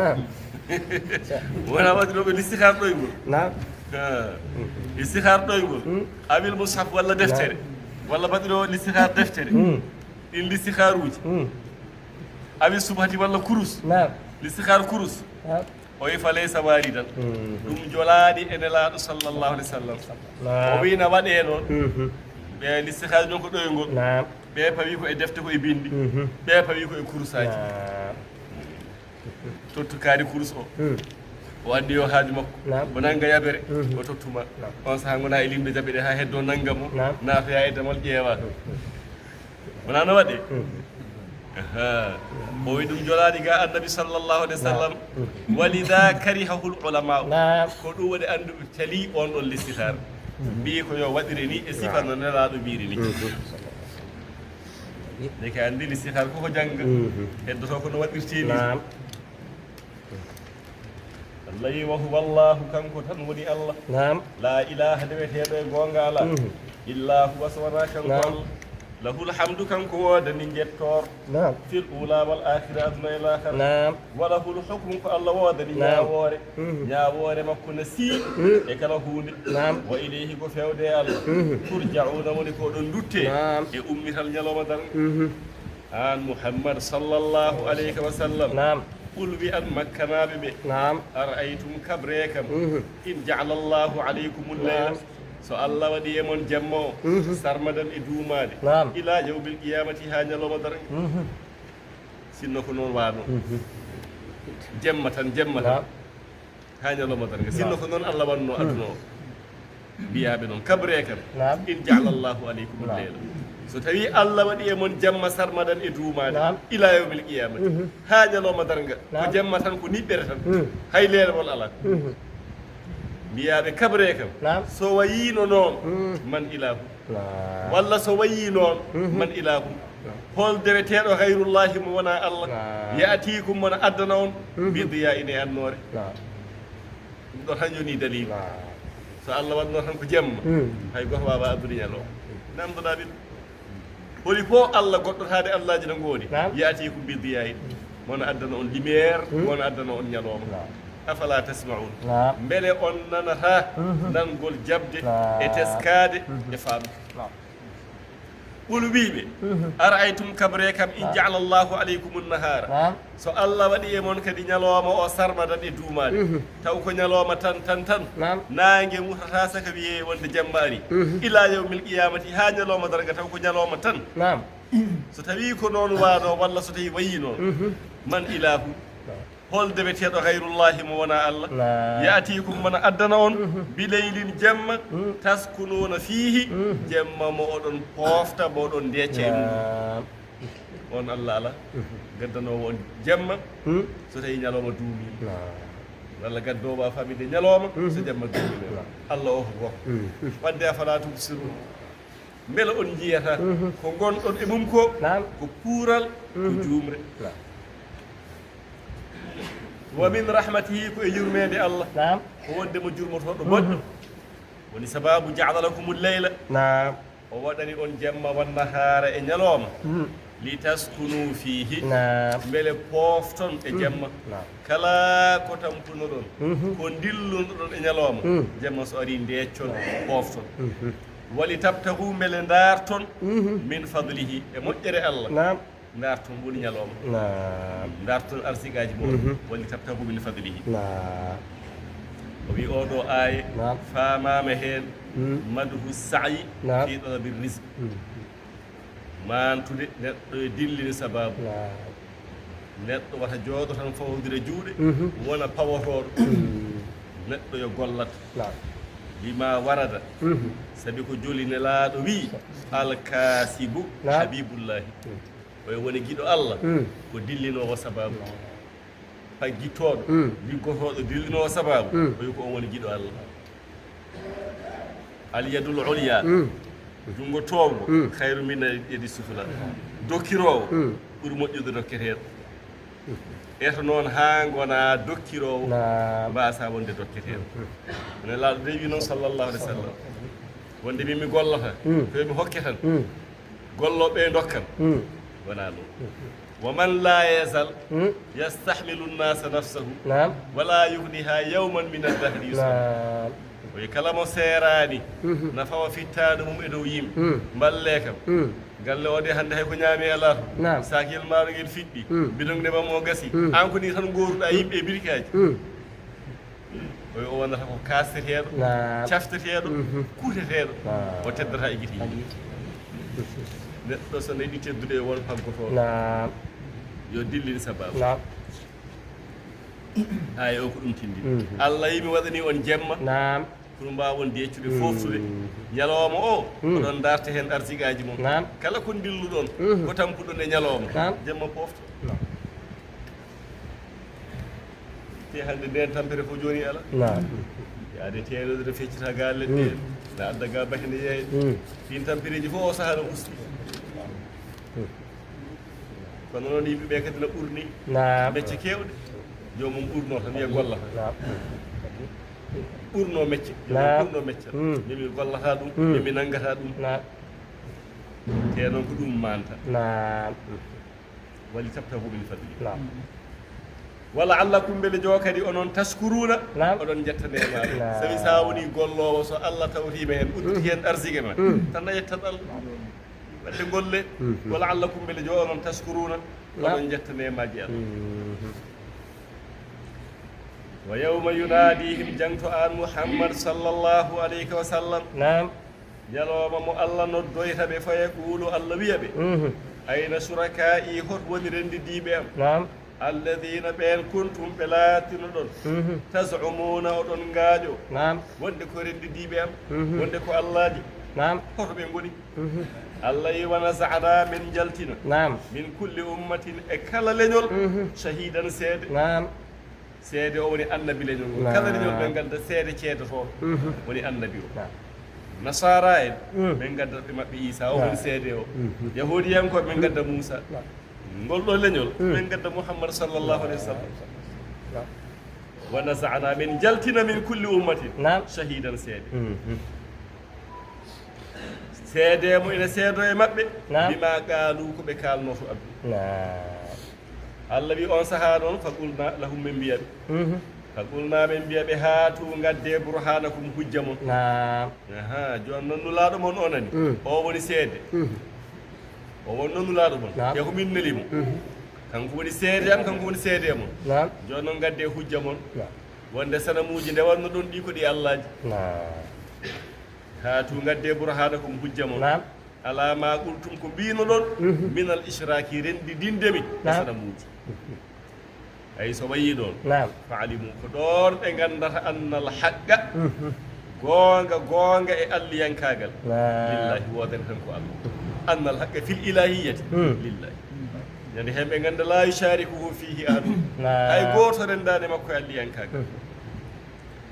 wona waɗinoɓe listihar ɗoygol listihar ɗoygol awil mushaf walla deftere walla mbaɗiro listihar deftere ɗin listihar uji awi subhati walla kurus listihar kurus o wi fa laysa waridan ɗum jolaɗi e nelaɗo sallllahu alih w sallam o wina waɗe noon ɓe listihaaji noon ko ɗoyngol نعم ɓe pawi ko e defte ko e bindi ɓe pawi ko e kurusaji نعم tottu kaari kurus o andi yo haaju makko نعم o nanga yaɓere o tottuma on saha gona e limde jaɓe ɗe ha heddo nangga mo نعم naatoya e damal ƴeewa wona no waɗe o wi ɗum jolaani ga annabi sallllahu alih wa sallam walida karihahul ulama نعم ko ɗum waɗi annduɓe tali on ɗon listitar mbi ko yo waɗire ni e sifa no nelaɗo mbiri ni nde ka anndi listitar koko jannga heddoto ko no waɗirte ni نعم allah wi wa huwa allahu kanko tan woni allah نعم la ilaha ndeweteɗo e goonga ala illa huwa so wona kanko allah lahul hamdu kanko woodani jettor نعم fil ula wal akhira aduna e lahara نعم walahul hukmu ko allah woodani ñaawoore ñaawoore makko no sii e kala huunde نعم wa ilayhi ko fewde e allah turjauna woni ko ɗon dutte نعم e ummital ñalowma dan an muhammad sallllahu alayhi wa sallam نعم qul wi an makkanaɓe ɓe نعم araytum kabre kam in jaala allahu alaykum leyla so allah waɗi e mon jamma o sarmadan e duumade نعم ila yawmil qiyamati ha ñalowma darga sinno ko noon wano jemma tan نعم ha ñalowma darga sinno ko noon allah wanno aduna o mbiyaɓe noon kabre kam نعم in jaala allahu alaykum leyla so tawi allah waɗi e mon jamma sarmadan e duumade نعم ila yawmil qiyamati ha ñalowma darga ko نعم jamma tan ko niɓɓere tan hay leelewol ala mbiyaɓe kabre kam نعم so wayino noon man ilahu نعم walla so wayi noon man ilahu hol deweteɗo hayrullahi mo wona allah yatikum mona addana on bidiya ine annore نعم ɗum ɗon tan joni dalil نعم so allah waɗno tan ko jemma hay goto wawa addude ñalo namdoɗa ɓiɗɗo holi fo allah goɗɗotade allahji no gooni نعم yatikum bidiya ine mona addana on lumiére mona addana on ñalowma نعم afala tasmaun نعم beele on nanata nangol jabde e teskade e famde نعم ɓul wiiɓe araytum kabre kam in jaala allahu aleykum nahara نعم so allah waɗi e mon kadi ñalowma o sarmadan e duumade taw ko ñalowma tan نعم nangue mutata saka wiye wonde jamma ari ila yawmil qiyamati ha ñalowma darga taw ko ñalowma tan نعم so tawi ko noon wano walla so tawi wayi noon man ilahu hol deweteɗo hayrullahi mo wona allah نعم yatikum mona addana on bileylin jemma taskununa fihi jemma mo oɗon pofta mo oɗon ndecca e mum نعم on allah ala gaddanowo on jemma so tawi ñalowma duumima نعم walla gaddowo a famide ñalowma so jemma duumima allah o ko gokko wadde a fala tubsirun beele on jiyata ko gonɗon e mum ko نعم ko puural ko juumre نعم wa min rahmatihi ko e yurmede allah نعم ko wonde mo jurmotoɗo moƴƴo woni sababu jaala lakumul leyla نعم o waɗani on jemma wannahara e ñalowma li taskunu fihi نعم beele pofton e jemma نعم kala ko tampunoɗon ko dillunoɗon e ñalowma jemma so ari ndeccon pofton wali tabtahu beele darton min fadlihi e moƴƴere allah نعم darton woni ñalowma نعم darton arsigaji moɗon wali tabtahu min fadlihi نعم o wi oɗo aaye نعم famama hen madhu sa'i نعم fi talabi risque mantude neɗɗo e dillini sababu نعم neɗɗo wata jooɗo tan fawodira juuɗe wona pawotoɗo neɗɗo yo gollata نعم bima warada sabi ko joli nelaɗo wi alkasibu نعم habibullahi oyo woni guiɗo allah ko dillinowo sababu paggittoɗo liggotoɗo dillinowo sababu oyo ko on woni guiɗo allah alyadul ulya jungo towgo hayru min yedi sufla dokkirowo ɓuuri moƴƴude dokketeɗo eto noon ha gona dokkirowo نعم mbasa wonde dokketeɗo ene laaɗo de wi noon sallllahu alih w sallam wonde min mi gollata koyomi hokke tan golloɓe dokkam wona ɗum wa man la yazal yastahmilu nnasa nafsahu نعم wala yuhniha yawman min addahri yusra نعم oye kala mo seerani nafawa fittade mum e dow yimɓe mballe kam galle o de hannde hay ko ñaami e laato نعم sakiyel maaro ngel fiɗɗi bidon ndemam o gasi an ko ni tan goruɗa yimɓe e birikaji oye o wonata ko kasteteɗo نعم cafteteɗo kuuteteɗo نعم o teddata e guite yimɓe neɗɗo so nani teddude e won faggoto نعم yo dillin sababu نعم hay o ko ɗum tindi Allah yimi waɗani on jemma نعم pour mbawon deccude foftude ñalawma o oɗon darta hen arsigaji mum نعم kala ko dilluɗon ko tampuɗon e ñalawma نعم jemma pofto نعم te hande nden tampere fo joni ala نعم yaade teɗoɗe feccita galle ɗe na adda ga bahine yeyde fin tampereji fof o saaha no usti kono noon yimɓeɓe kadi no ɓurni نعم mecce kewɗe jomum ɓurno tan wiya golla نعم ɓurno mecce Naam. ɓurno mecce mimi gollata ɗum mimi nanggata ɗum نعم te noon ko ɗum manta نعم wali tabtahu min fadli نعم walla allah kumbele jo kadi onon taskuruna Naam. oɗon jettanemaɗum Naam. sawi sa woni gollowo so allah tawtima hen udditi hen arsigue ma tan a yettat allah wadde golle walla allah kumbele jo onon taskuruna oɗon jettanemaji allah wa yawma yunadihim jangto an muhammad sallllahu alayhi wa sallam نعم ñalowma mo allah noddoyta ɓe fa yaqulu allah wiya ɓe ayna suraka'i hot woni rendidiɓe am نعم alladina ɓen kuntum ɓe laatino ɗon tasumuna oɗon ngaaƴo نعم wonde ko rendidiɓe am wonde ko allahji نعم hoto ɓe ngoni allah yi wana sahana min jaltina نعم min kulli ummatin e kala leñol shahidan seede نعم seede o woni annabi leñol ngol kala leñol ɓe gadda seede ceedoto woni annabi o نعم nasara en ɓen gaddata ɓe maɓɓe isa o woni seede o yahudiyankoɓe ɓen gadda moussa ngol ɗo leñol ɓen gadda mouhammad sallllahu alayhi wa sallam نعم wa nasana min jaltina min kulli ummatin نعم shahidan seede seedemo ene seedo e maɓɓe Naam. bima qaalu ko ɓe kalno to abdu نعم allah wi on sahaa noon faqulna lahum min mbiyaɓe faqulna min mbiyaɓe haatu gadde burhanakum hujja mon نعم aha joni noon nulaaɗo mon o nani o woni seede o won noon nulaaɗo mon Naam. e ko min nelimo kanko woni seede am kanko woni seede mon نعم joni noon gadde hujja mon نعم wonde sanamuji nde wanno ɗon ɗi ko ɗi allahji نعم haatu gadde burhanakum hujja mon نعم ala ma qultum ko mbino ɗon min al ishraki rendi dindemi e Naam. sanamuji ay so wayi ɗon نعم faalimu ko ɗon ɓe gandata anna al haqqa goonga e alliyankagal نعم lillahi wodan tan ko allah anna al haqqa fil ilahiyati lillahi ñande hen ɓe ganda la yusharikuhu fihi ahadun hay نعم goto rendade makko e alliyankagal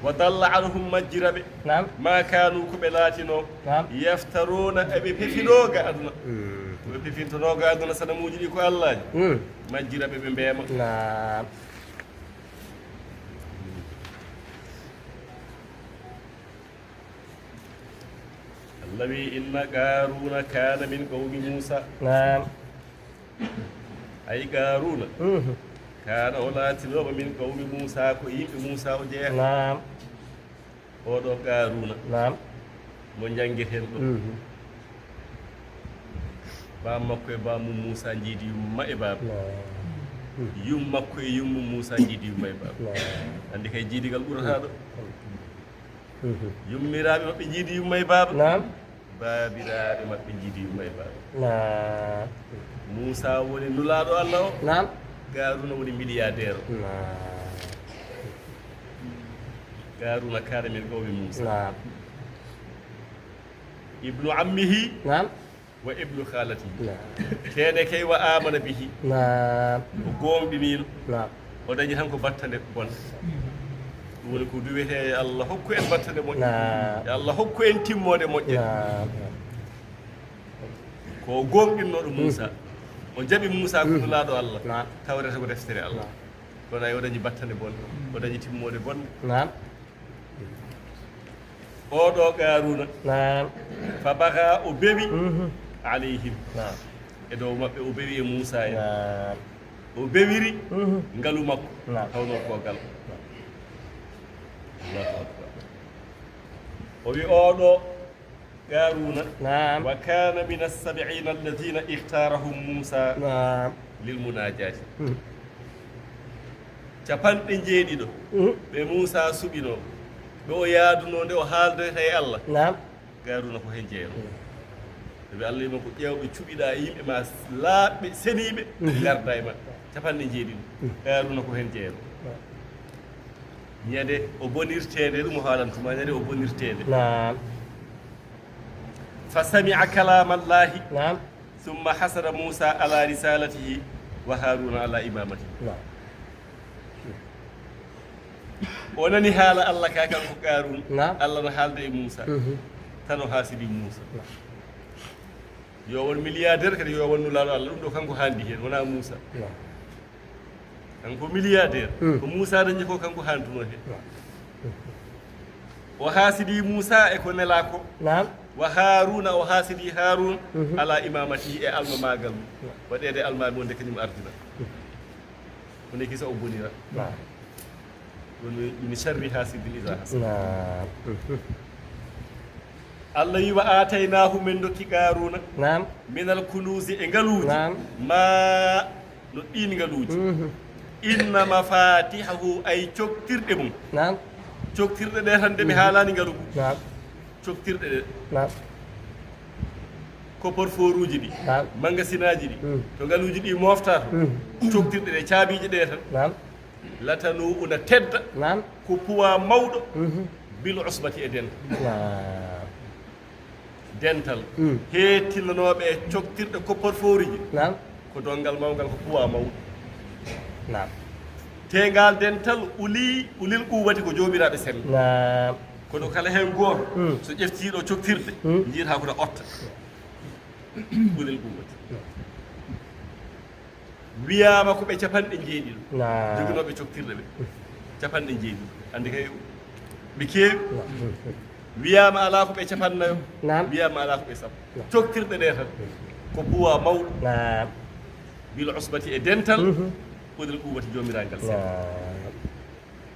wa dalla anhum majjiraɓe نعم ma kanu ko ɓe laatino نعم yaftaruna eɓe pefinoga aduna ɓe pefintanoga aduna sanamuji ɗi ko allahji majjiraɓe ɓe mbema نعم allah wi inna qaruna kana min qawmi moussa نعم ay qaruna kana o laatinoɓe min qawmi moussa ko yimɓe moussa o jeeya نعم oɗo qaruna نعم mo janggueten ɗo bam makko e bamum moussa jiidi yumma e baba yum makko e yummum moussa jiidi yumma e baba نعم andi kay jiidigal ɓurata ɗo yummiraɓe maɓɓe jiidi yumma e baba نعم babiraɓe maɓɓe jiidi yumma e baba نعم moussa woni nulaɗo allah o نعم garuna woni milliardaire o نعم garuna kana min qawmi moussa نعم ibnu ammihi نعم wa ibnu khalatihi نعم kene kay wa amana bihi نعم o gomɗinino نعم o dañi tan ko battande bonde ɗum woni ko duwete yo allah hokku en battande moƴƴe نعم yo allah hokku en timmode moƴƴe نعم ko gomɗinnoɗo moussa o jaɓi moussa ko nulaɗo allah نعم tawreta ko deftere allah kono ay o dañi battande bonde o dañi timmode bonde نعم oɗo qaruna نعم fa baka o bewi alayhim نعم e dow maɓɓe o bewi e moussa en نعم o bewiri ngalu makko نعم tawno ko gal allahu akbar o wi oɗo qaruna نعم wa kana min as-sab'ina alladhina ikhtarahum moussa نعم lil munajati capanɗe jeeɗiɗo ɓe moussa suɓino ɓe o yaaduno nde o haaldoyta e allah نعم garuna ko hen jeeyo ɓe Allah yima ko ƴewɓe cuɓiɗa yimɓe ma laaɓɓe seniɓe garda e ma capanɗe jeeɗiɗi Qaruna ko hen jeeɗo ñande o bonirtede ɗum o haalantuma ñande o bonirtede fa samia kalama llahi summa hasada Moussa ala risalatihi wa Haruna ala imamatihi o nani haala Allah ka kanko Qarun Allah no haalde e Moussa tan o haasidi Moussa yo won milliardaire kadi yo won nulaaɗo Allah ɗum ɗo kanko haandi heen wona Moussa kanko milliardaire ko Moussa dañi ko kanko haanduno heen o haasidi Moussa e ko nela ko wa Haruna o haasidi Harun ala imamatihi e alma magal mum waɗede almami wonde kañum ardina woni kisa o bonira woni min sharri hasidin ida hasad Allah yi wa ataynahu min dokki Qaruna minal kunuzi e ngaluuji ma no ɗin ngaluuji inna mafatihahu ay coktirɗe mum coktirɗe ɗe tan de mi haalani ngalugu coktirɗe ɗe ko porforuji ɗi magasinaji ɗi to ngaluuji ɗi moftata coktirɗe ɗe caabiiji ɗe tan latanu una tedda ko puwa mawɗo bil usbati e dental heettinonoɓe e coktirɗe ko porforiji ko dongal mawgal ko puwa mawɗo tengal dental ulil quwwati ko jomiraɓe sembe kono kala hen goto so ƴeftiɗo coktirɗe jiita kono otta ulil quwwati wiyama ko ɓe capanɗe jeeɗiɗo joguinoɓe coktirɗe ɓe capanɗe jeeɗiɗo andi kay ɓe keewi wiyama ala ko ɓe capannayo wiyama ala ko ɓe sappo coktirɗe ɗe tan ko puwa mawɗo bil usbati e dental ɓodel quwwati jomiragal sembe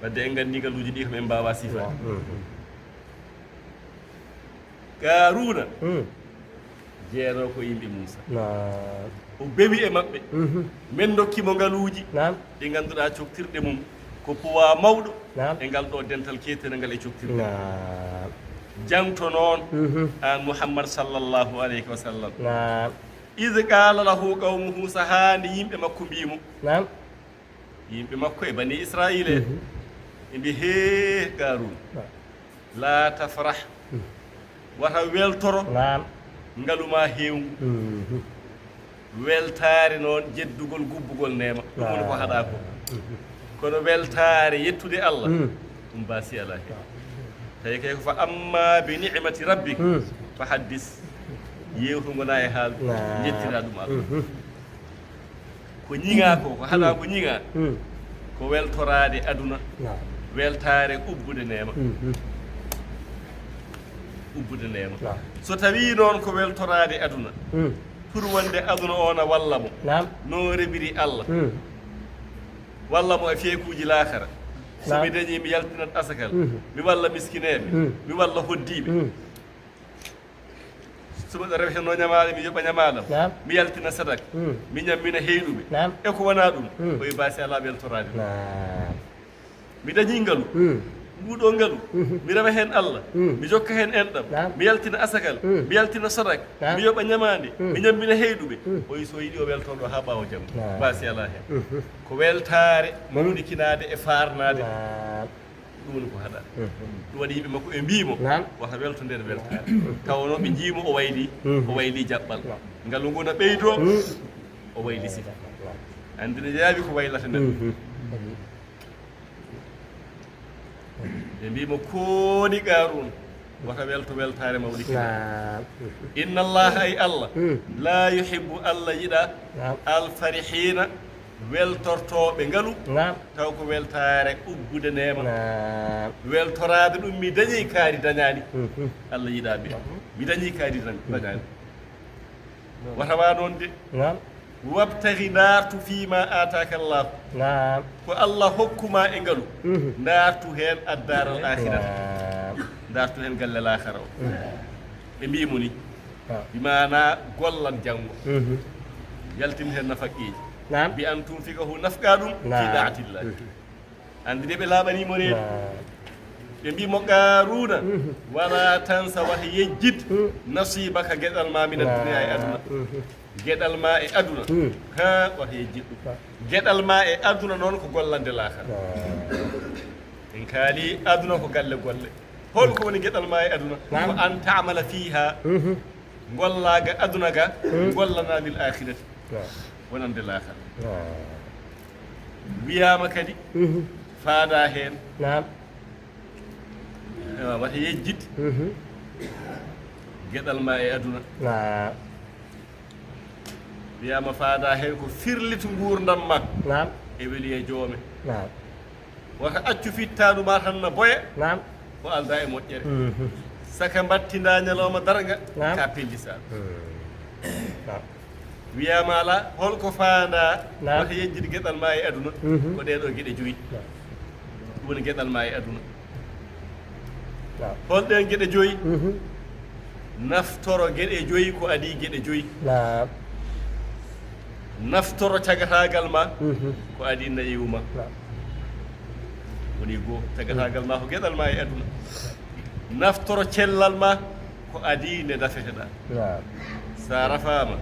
wadde en gandi ngaluuji ɗi kam en mbawa sifade Qaruna jeero ko yimɓe Moussa o bewi e maɓɓe min dokkimo ngaluuji ɗi ngannduɗaa coktirɗe mum ko puwa mawɗo e ngal ɗo dental keetene ngal e coktirɗe jangto noon an Muhammad sallllahu alayhi wa sallam id qala lahu qawmuhu so haandi yimɓe makko mbimo yimɓe makko e bani israila e mbi hee Qarun la tafrah wata weltoro ngaluma hewngu weltaare noon jeddugol gubbugol nema ɗum woni ko haɗa ko kono weltaare yettude Allah ɗum baasi ala he tawi kay ko fa amma bi ni'mati rabbik fa haddis yewtu gona e haal jettira ɗum Allah ko ñiŋa ko haɗa ko ñiŋa ko weltorade aduna weltare ubbude nema ubbude nema so tawi noon ko weltorade aduna pour wonde aduna ona walla mo no rebiri Allah walla mo e feekuji laakara somi dañi mi yaltinat asakal mi walla miskineɓe mi walla hoddiɓe somi ɗo rew hen no ñamaɗe mi yoɓa ñamaɗam mi yaltina sadaka mi ñammina heyɗuɓe e ko wona ɗum koye baasi ala weltorade mi dañi ngalu nguɗo ngalu mi rewa hen Allah mi jokka hen enɗam mi yaltina asakal mi yaltina sadaka mi yoɓa ñamade mi ñammina heyɗuɓe oyi so yiiɗi o weltoɗo ha ɓawa janggo baasi ala hen ko weltare mawnikinade e farnade ɗum woni ko haɗa ɗum waɗi yimɓe makko ɓe mbimo wata weltodede weltare tawno ɓe jiimo o wayli jaɓɓal ngalu ngu no ɓeydo o wayli sifa andine jaabi ko waylata neɗɗo ɓe mbimo kooni Qarun wata welto weltare mawɗi inna allaha ay Allah la yuhibbu Allah yiɗa alfarihina weltortoɓe ngalu taw ko weltare ubbude nema weltorade ɗum mi dañi kaari dañani Allah yiɗa ɓe mi dañi kaari dañani watawa noon de wabtaghi dartu fima ataka Allah ko Allah hokkuma e ngalu dartu hen addar al akhirah dartu hen galle l'akhira o ɓe mbimo ni bimana gollan janggo yaltin hen nafaqqeji bi an tunfiqahu nafqa ɗum fi da'atillah andi de ɓe laaɓanimo reedu ɓe mbimo qaruna wala tansa wata yejjid nasibaka gueɗal ma mina duniya e aduna gueɗal ma e aduna ha wata yejjid ɗum gueɗal ma e aduna noon ko gollande laakara en kaali aduna ko galle golle holko woni gueɗal ma e aduna ko an tamala fiha gollaga aduna ga gollana lil akhirati wonande laakara wiyama kadi faada hen wata yejjid gueɗal ma e aduna wiyama faada hen ko firlito gurdam ma e weeli e joome wata accu fittaɗu ma tan no boya ko alda e moƴƴere saka battinda ñalawma darga ka pellisaɗo wiyama ala holko faanda wata yejjide gueɗal ma e aduna ko ɗeɗo gueɗe joyyi ɗum woni gueɗal ma e aduna holɗen gueɗe joyyi naftoro gueɗe joyyi ko adi gueɗe joyyi naftoro cagatagal ma ko adi nayiwu ma woni goo cagatagal ma ko gueɗal ma e aduna naftoro cellal ma ko adi nde dafeteɗa sa rafama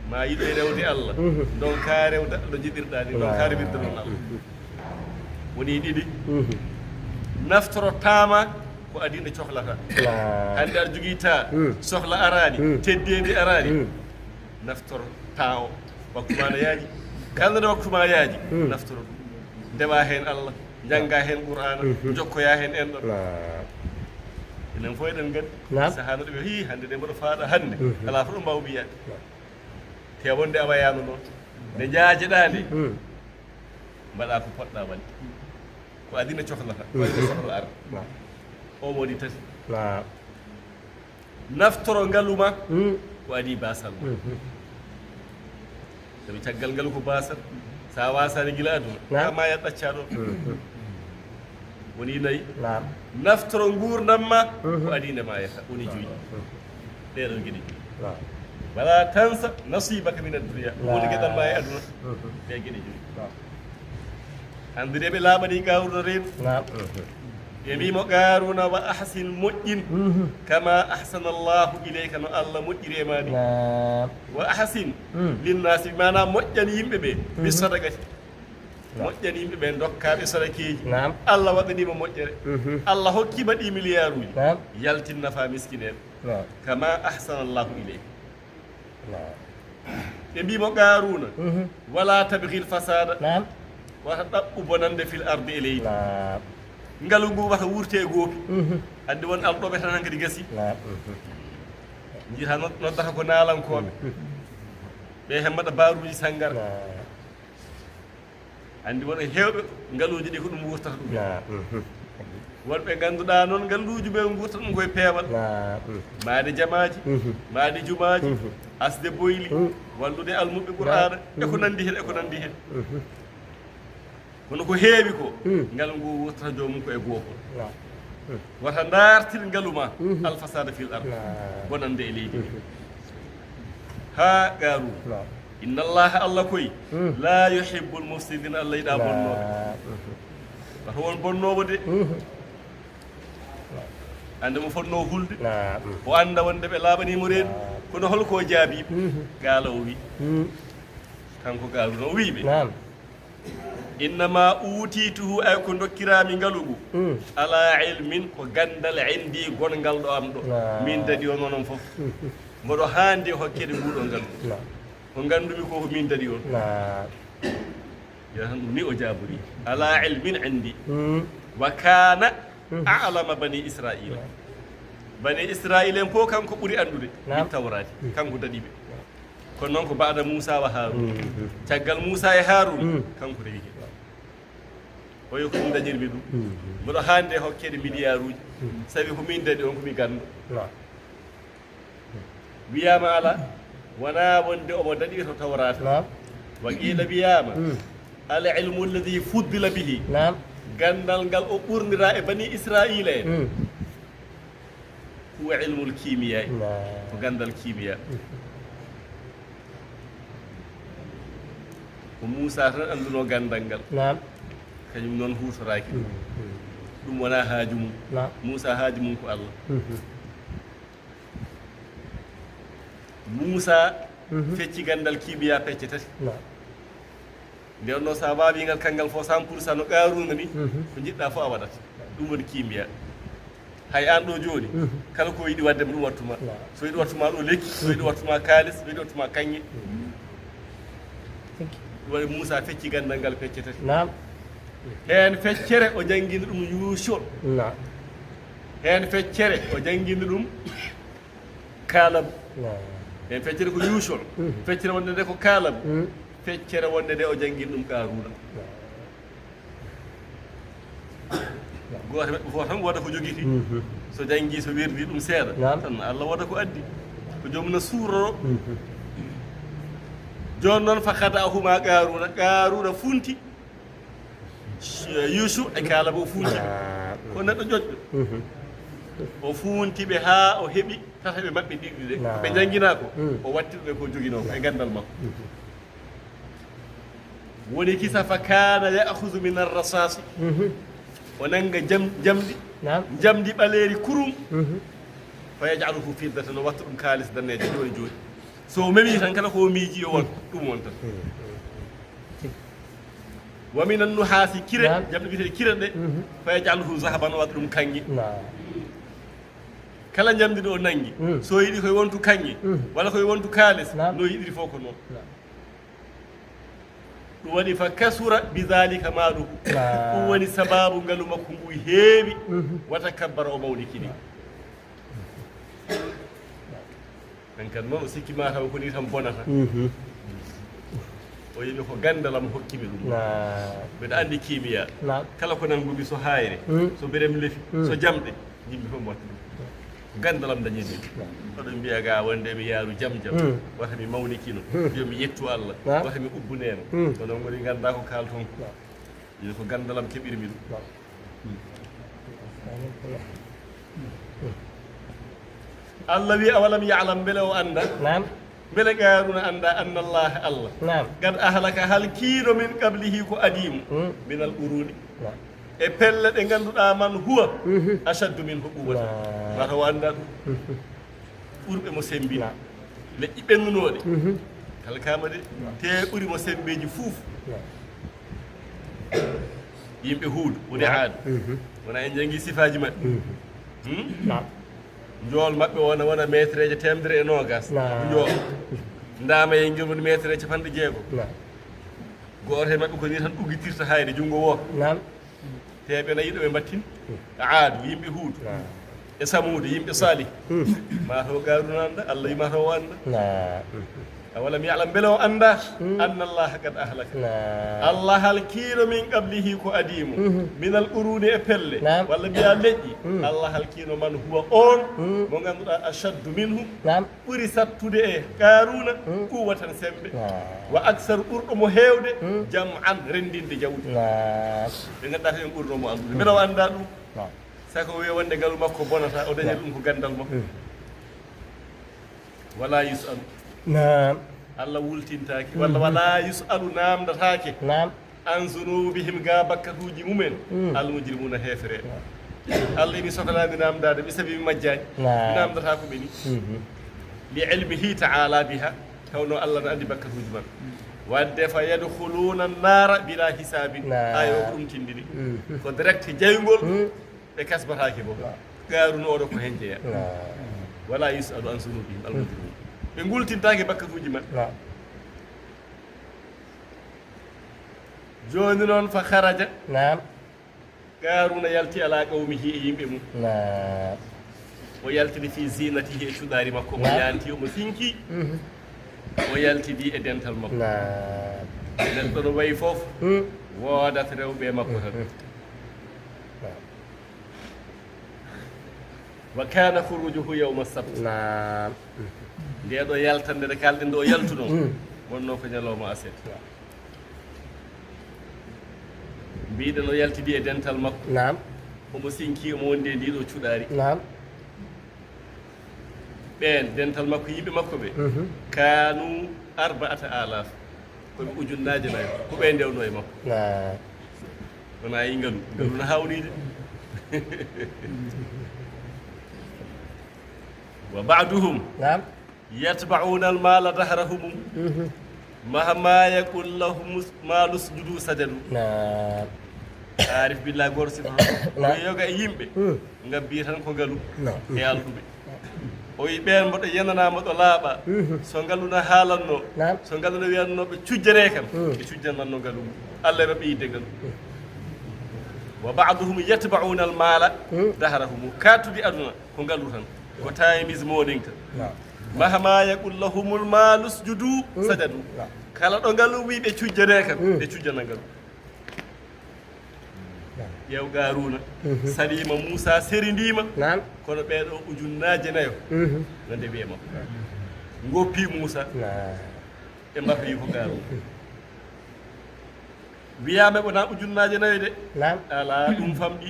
ma yiɗo e rewde Allah donka rewde ɗo jiɗirɗa ni donka rewirde ɗon Allah woni ɗiɗi naftoro tama ko adi nde cohlata hande aɗa jogui ta sohla arani teddedi arani naftoro ta o wakkuma no yaaji kala nde wakkuma yaaji naftoro ɗum ndewa hen Allah jangga hen qur'ana jokkoya hen en ɗon enen fof eɗen gandi sahanoɗo ɓe hi hande nde mboɗo faaɗa hande ala fo ɗo mbaw mbiyade te wonde a wayano noon nde jaajeɗa nde mbaɗa ko poɗɗa wadde ko adina cohlata ko adina sohla ara o woni tati naftoro ngaluma ko adi basal ma sabi caggal ngalu ko basal sa wasani guila aduna kama ya ɗacca ɗon woni nayyi naftoro gurdam ma ko adi nde mayata woni joyi ɗeɗo gueɗe joyi wala tansa nasibaka min ad-dunya woni gueɗal ma e aduna ɓe gueɗe joyi hande ɓe laaɓani gawruno reedu ɓe mbimo qaruna wa ahsin moƴƴin kama ahsana Allahu ilayka no Allah moƴƴiri e ma ni wa ahsin linnasi manam moƴƴani yimɓe ɓe bi sadaqati moƴƴani yimɓe ɓe dokkaɓe sadakeji Allah waɗanima moƴƴere Allah hokkima ɗi milliard uji yaltin nafa miskineɓe kama ahsana Allahu ilayka ɓe mbimo qaruna wala tabghil fasada wata ɗaɓɓu bonande fil ardi e leydi ngalu ngu wata wurte goopi andi won alɗoɓe tan hankadi gasi jiita noddata ko naalankoɓe ɓe hen mbaɗa baruji sanngara andi won hewɓe ngaluji ɗi ko ɗum wurtata ɗum wonɓe ganduɗa noon ngalluji ɓe gurta ɗum koye peewal maade jamaji maade jumaji asde boyli wallude almuɓe qur'ana eko nandi hen eko nandi hen kono ko heewi ko ngal ngu wurtata jomum ko e gookol wata dartir ngaluma alfasada fil ard bonande e leydi ha garu inna allaha allah koy la yuhibbul mufsidina allah yiɗa bonnoɓe wata won bonnowo de ande mo fonno hulde o anda wonde ɓe laaɓanimo reedu kono holko jaabiɓe gaala o wi kanko gaalu no wiɓe innama utituhu ay ko dokkirami ngalugu ala ilmin ko gandal indi gongal ɗo am ɗo min dadi on onon fof mboɗo hande hokkede nguɗo ngalu ko gandumi ko ko min dadi on yo tan ɗum ni o jabori ala ilmin indi wa kana a'lama bani israila bani israila en fof kanko ɓuuri andude min tawrade kanko daɗiɓe kono noon ko baada Moussa wa Haroun caggal Moussa e Haroun kanko rewi hen o yo ko ɗum dañirmi ɗum mboɗo hande hokkede milliard uji sabi ko min daɗi on komi ganndo wiyama ala wona wonde omo daɗi to tawrata wa qila wiyama al ilmu alladi fuddila bihi gandal ngal o ɓurnira e bani israila en huwa ilmul kimiya ko gandal kimiya ko Moussa tan annduno gandal ngal kañum noon hutoraki ɗum ɗum wona haaju mum نعم Moussa haaju mum ko Allah Moussa fecci gandal kiibiya pecce tati نعم nden noon sa waawingal kanngal fof 100% no ƙaarunga ni ko jiɗɗa fof a waɗata ɗum woni kiimiya hay an ɗo jooni kala ko yiɗi waddema ɗum wattuma so yiɗi wattuma ɗo lekki so yiɗi wattuma kaalis so yiɗi wattuma kaŋŋe ɗum waɗi Moussa fecci gandal ngal pecce tati نعم heen feccere o janngini ɗum yuusol نعم heen feccere o janngini ɗum kaalabu نعم heen feccere ko yuusol feccere wonde nde ko kaalabu feccere wonde nde o janngini ɗum Kaaruna gooto maɓɓe fof tan woda ko jogiti so janngii so werdi ɗum seeɗa tan Allah woda ko addi ko joomum no suuroro jooni noon fakada ahuma Kaaruna funti Yuusuf e kaalabu o funti ko neɗɗo ƴoƴƴo o funti ɓe haa o heɓi tataɓe maɓɓe ɗiɗi ɗe ɓe janngina ko o watti ɗum e ko joginoo ko e ganndal makko woni kisa fa kana ya'khudhu min ar-rasasi o nanga jamdi ɓaleeri kurum fa yaj'aluhu fiddatan no watta ɗum kaalis daneejo jooni jooni so memi tan kala ko miiji yo won ɗum won tan wa min an-nuhasi kire jamɗe wiyete kire ɗe fa yaj'aluhu zahaban o watta ɗum kaŋŋe kala jamdi ɗo o nangi so yiɗi koye wontu kaŋŋe walla koye wontu kaalis no yiɗiri fof ko noon ɗum waɗi fa kasura bidalika maɗum ɗum woni sababu ngalu makko ngu heewi wata kabbara o mawlikini en kan noon o sikki ma taw ko ni tan bonata o yimi ko gandalam hokkimi ɗum mbeɗa andi kimiya kala ko nangumi so hayre so berem lefi so jamɗe yimɓe fof mi watta ɗum ko gandalam dañini oɗon mbiya ga wonde mi yaaru jam wata mi mawnikino yo mi yettu Allah wata mi ubbuneno ko noon woni ganda ko kalton ko yini ko gandalam keɓirmi ɗum Allah wi awalam ya'lam beele o anda beele Kaaruna anda anna Allah qad ahlaka halkiino min qablihi ko adimu min al uruni e pelle ɗe ngannduɗaa man huwa achaddu min ko ɓuwata mata o annda ɗum ɓurɓe mo sembina leƴƴi ɓennunooɗe kala kama de te ɓuri mo sembeji fuuf yimɓe huudu woni aadu wona en jangi sifaji maɓɓe njool maɓɓe wona métre eje temedere e nogas njool ndama e ngel woni métre e capanɗe jeegom gooto hen maɓɓe ko ni tan ɗuggitirta hayde junngo wo teɓe nayi ɗo ɓe mbattin aadu yimɓe huudu e samuude yimɓe salih mataw Kaaruna anda Allah wi mataw o anda awalam ya'lam beele o anda anna allaha qad ahlaka Allah halkiino min qablihi ko adimu min al uruni e pelle walla mbiya leƴƴi Allah halkiino man huwa on mo ngannduɗaa achaddu minhu ɓuri sattude e Kaaruna quwatan sembe wa aksar ɓurɗo mo heewde jam an renndinde jawdi ɓe ngannduɗaa tan en ɓurnomo anndude mbeɗa o annda ɗum sako wiya wonde ngalu makko bonata o daña ɗum ko gandal makko wala yusalu Allah wultintaake walla wala yusalu namdataake an zunubihim ga bakkatuuji mumen almujrimuna heefereɓe Allah imi sohlani namdade ɓe sabi mi majjani mi namdata ko ɓeni li ilmihi taala biha tawno Allah no andi bakkatuuji man wadde fa yadkhuluna nara bila hisabin ayo ko ɗum tindini ko direct jaygol ɓe kasbatake bo Kaaruna oɗo ko hen jeeya wala yusalu an zunubihim almujrimuna ɓe gultintake bakkatuuji maɓɓe joni noon fa haraja Kaaruna yalti ala qawmihi e yimɓe mum o yaltidi fi zinatihi e cuɗari makko omo yanti omo sinki o yaltidi e dental makko neɗɗo no wayi fof woodat rewɓe makko tan wa kana khurujuhu yawma sabt nde ɗo yaltande nde kalɗen nde o yaltuno wonno ko ñalawma aset mbiɗen o yaltidi e dental makko omo sinki omo wondi e ndiɗo cuɗari ɓen dental makko yimɓe makko ɓe kanu 4000 koɓe ujunnaje nayo ko ɓe ndewno e makko wona yi ngalu no hawnide wa ba'duhum نعم yatba'una al-mala dahrahum mahama yakul lahum malu sujudu sajadu نعم arif billah gor sifa o yoga e yimɓe ngabbi tan ko ngalu e alɗuɓe o yi ɓen mboɗo yenanama ɗo laaɓa so ngaluna haalanno نعم so ngaluna wiyannoɓe cujjane kam ɓe cujjananno ngalu allah raɓe yidde ngalu wa ba'duhum yatba'una al-mala dahrahum kattude aduna ko ngalu tan ko tayimis moɗing tan نعم mahama yaqul lahumul malu sujudu sajadu kala ɗo ngalu wi ɓe cujjane kam ɓe cujjana ngalu ƴeew garuna salima moussa serindima نعم kono ɓeɗo ujunnaje nayo no nde wiyema goppi moussa نعم ɓe mbafayi ko garuna wiyama ɓona ujunnaje nayo de نعم ala ɗum famɗi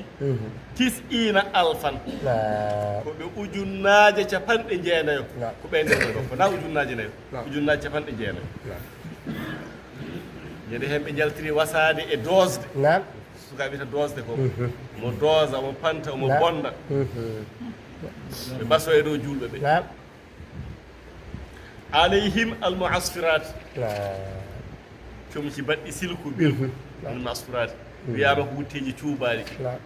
tis'ina alfan نعم ko ɓe ujunnaje capanɗe jeenayo نعم ko ɓe nder ɗo ko na ujunnaje nayo نعم ujunnaje capanɗe jeenayo نعم ñande hen ɓe jaltiri wasade e dosde نعم suka wiyata dosde ko mo doosa omo panta omo نعم bonda ɓe baso e dow julɓe ɓe نعم alayhim almuasfirat نعم comci baɗɗi silku ɓirku almuasfirat wiyama ko wutteji cuubaɗi نعم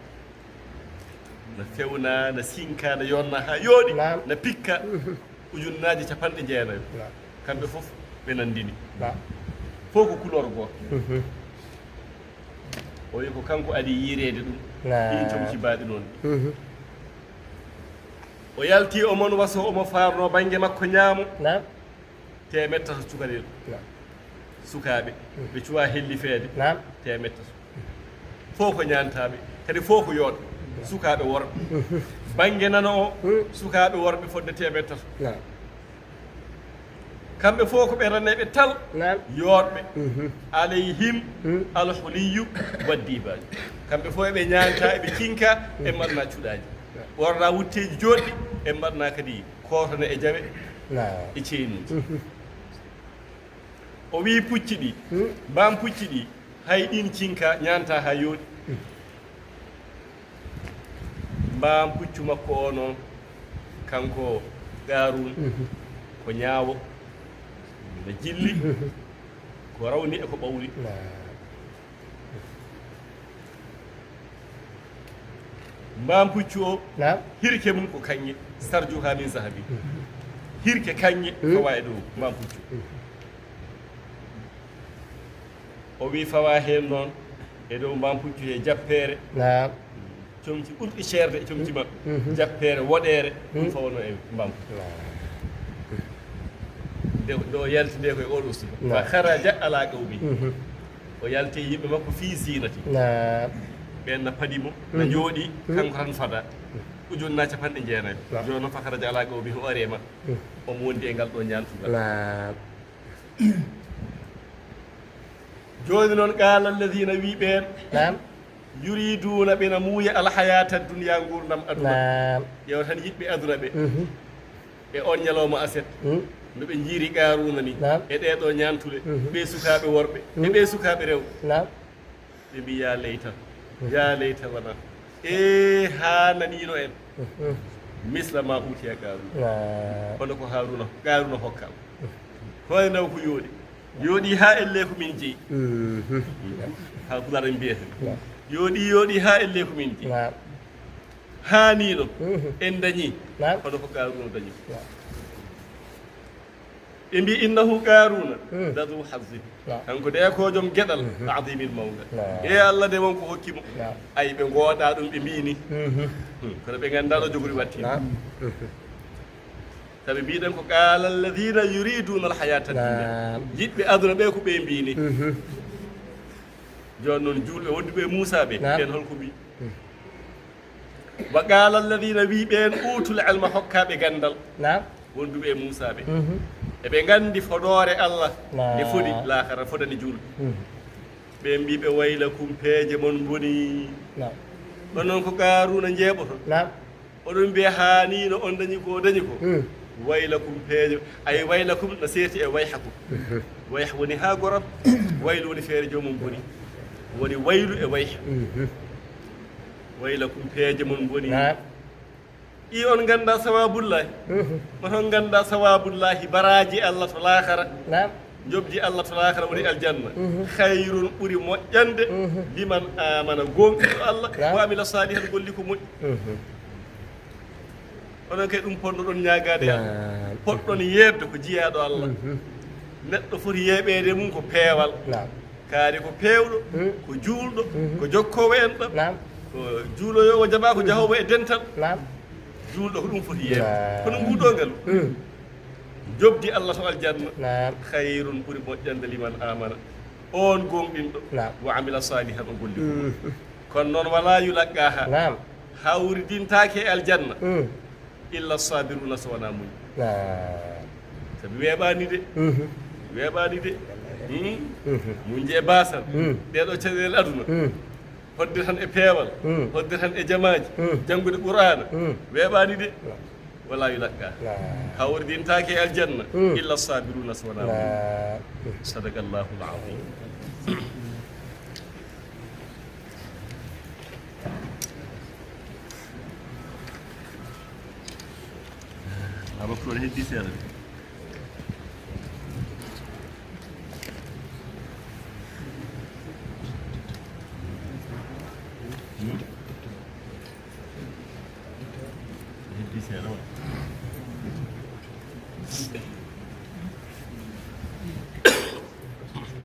no fewna no sinka no yonna ha yooɗi نعم no pikka ujunnaje capanɗe jeenayo نعم kamɓe fof ɓe nandini نعم fof ko couleur goto o wi ko kanko adi yirede ɗum ɗin comci baɗi noon o yalti omon waso omo farno banggue makko ñaamo نعم temet tato cukaɗe نعم sukaɓe ɓe cuwa hellifede نعم temet tato fof ko ñantaɓe kadi fof ko yooɗo sukaɓe worɓe banggue nana o sukaɓe worɓe fodde temet tato نعم kamɓe fof ko ɓe raneɓe tal نعم yooɗɓe alayhim alhuliyu waddibaji kamɓe fof eɓe ñanta eɓe kinka e mbaɗna cuuɗaji worna wutteji joɗɗi e mbaɗna kadi kotone e jawe نعم e ceenuji o wi pucci ɗi mbam pucci ɗi hay ɗin cinka ñanta ha yooɗi mbam puccu makko o noon kanko garun ko ñaawo no jilli ko rawni e ko ɓawli نعم mbam puccu o نعم hirke mum ko kañƴe sarju ha min sahabi hirke kañƴe fawa e dow mbam puccu o wi fawa hen noon e dow mbam puccu he jappere نعم comci ɓurɗi ceerde e comci maɓɓe jappere woɗere ɗum fawno e mbam puccu ɗo yalti nde koye oɗo suba fa haraja ala qawmi o yalti yimɓe makko fi zinati نعم ɓen no paadi mo no jooɗi kanko tan fada ujunna capanɗe jeenayi joni noon fa haraja ala qawmi o ari e maɓɓe omo wondi e ngal ɗo ñaltugal نعم joni noon qala alladina wi ɓen نعم yuriduna ɓena muuya alhayata duniya gurdam aduna نعم ƴeewa tan yiɗɓe aduna ɓe e on ñalawma aset no ɓe jiiri qaruna ni نعم e ɗeɗo ñantude ɓe sukaɓe worɓe e ɓe sukaɓe rewɓe نعم ɓe mbi ya leyta ya leyta wona e ha nanino en misla ma utiya qaruna نعم hono ko qaruna hokkama hoye naw ko yooɗi yooɗi ha elle ko min jeeyi ha kulara mbiyeten yooɗi ha elle ko min jeeyi نعم hani ɗo en dañi نعم hono ko qaruna dañi نعم ɓe mbi innahu qaruna dadu hazzi نعم kanko de ko joom gueɗal adimil mawga نعم e allah de wonko hokkimo نعم ay ɓe gooɗa ɗum ɓe mbini kono ɓe ganda ɗo jogori watti نعم saɓe mbiɗen ko qala alladina yuriduna alhayata dunia نعم yiɗɓe aduna ɓe ko ɓe mbini joni noon julɓe wonduɓe moussa ɓe نعم. ɓen holko mbi wa qala alladina wi ɓen utul ilma hokkaɓe gandal نعم wonduɓe moussa ɓe eɓe gandi fodore allah نعم. ne fodi lahara fodani julɓe ɓe mbi ɓe wayla kumpeje mon boni نعم ɗon noon ko qaruna jeeɓoto نعم oɗon mbiya hanino on dañi ko dañi ko waylakum peejo ay waylakum no seeti e wayhakum wayha woni ha gorat waylu woni feere jomum boni woni waylu e wayha waylakum peeje mon boni نعم i on ganda sawabullahi oton ganda sawabullahi baraji Allah to lahara نعم jobdi Allah to lahara woni aljanna khayrun ɓuri moƴƴande liman amana gonɗiɗo Allah wa amila salihan golli ko moƴƴi onon kay ɗum ponnoɗon ñagade Allah poɗɗon yebde ko jiyaɗo Allah neɗɗo foti yeɓede mum ko peewal نعم kaari ko peewɗo ko juulɗo ko jokkowo en ɗam نعم ko juuloyowo jaɓa ko jahowo e dental نعم juulɗo ko ɗum foti yeɓde kono nguɗo ngal jobdi Allah to aljanna نعم khayrun ɓuri moƴƴande liman amana on gonɗinɗo نعم wa amila salihan o golli kono noon wala yulaqaha نعم hawridintake e aljanna illa sabiruna so wona muñ نعم sabi weeɓani de weeɓani de muñje e basal ɗeɗo caɗele aduna hodde tan e peewal hodde tan e jamaji janngude qur'ana weeɓani de wala yulaqqa hawridintake e aljanna illa sabiruna so wona muñ sadakallahu alazim waktu on heddi seeɗa de heddi seeɗa wa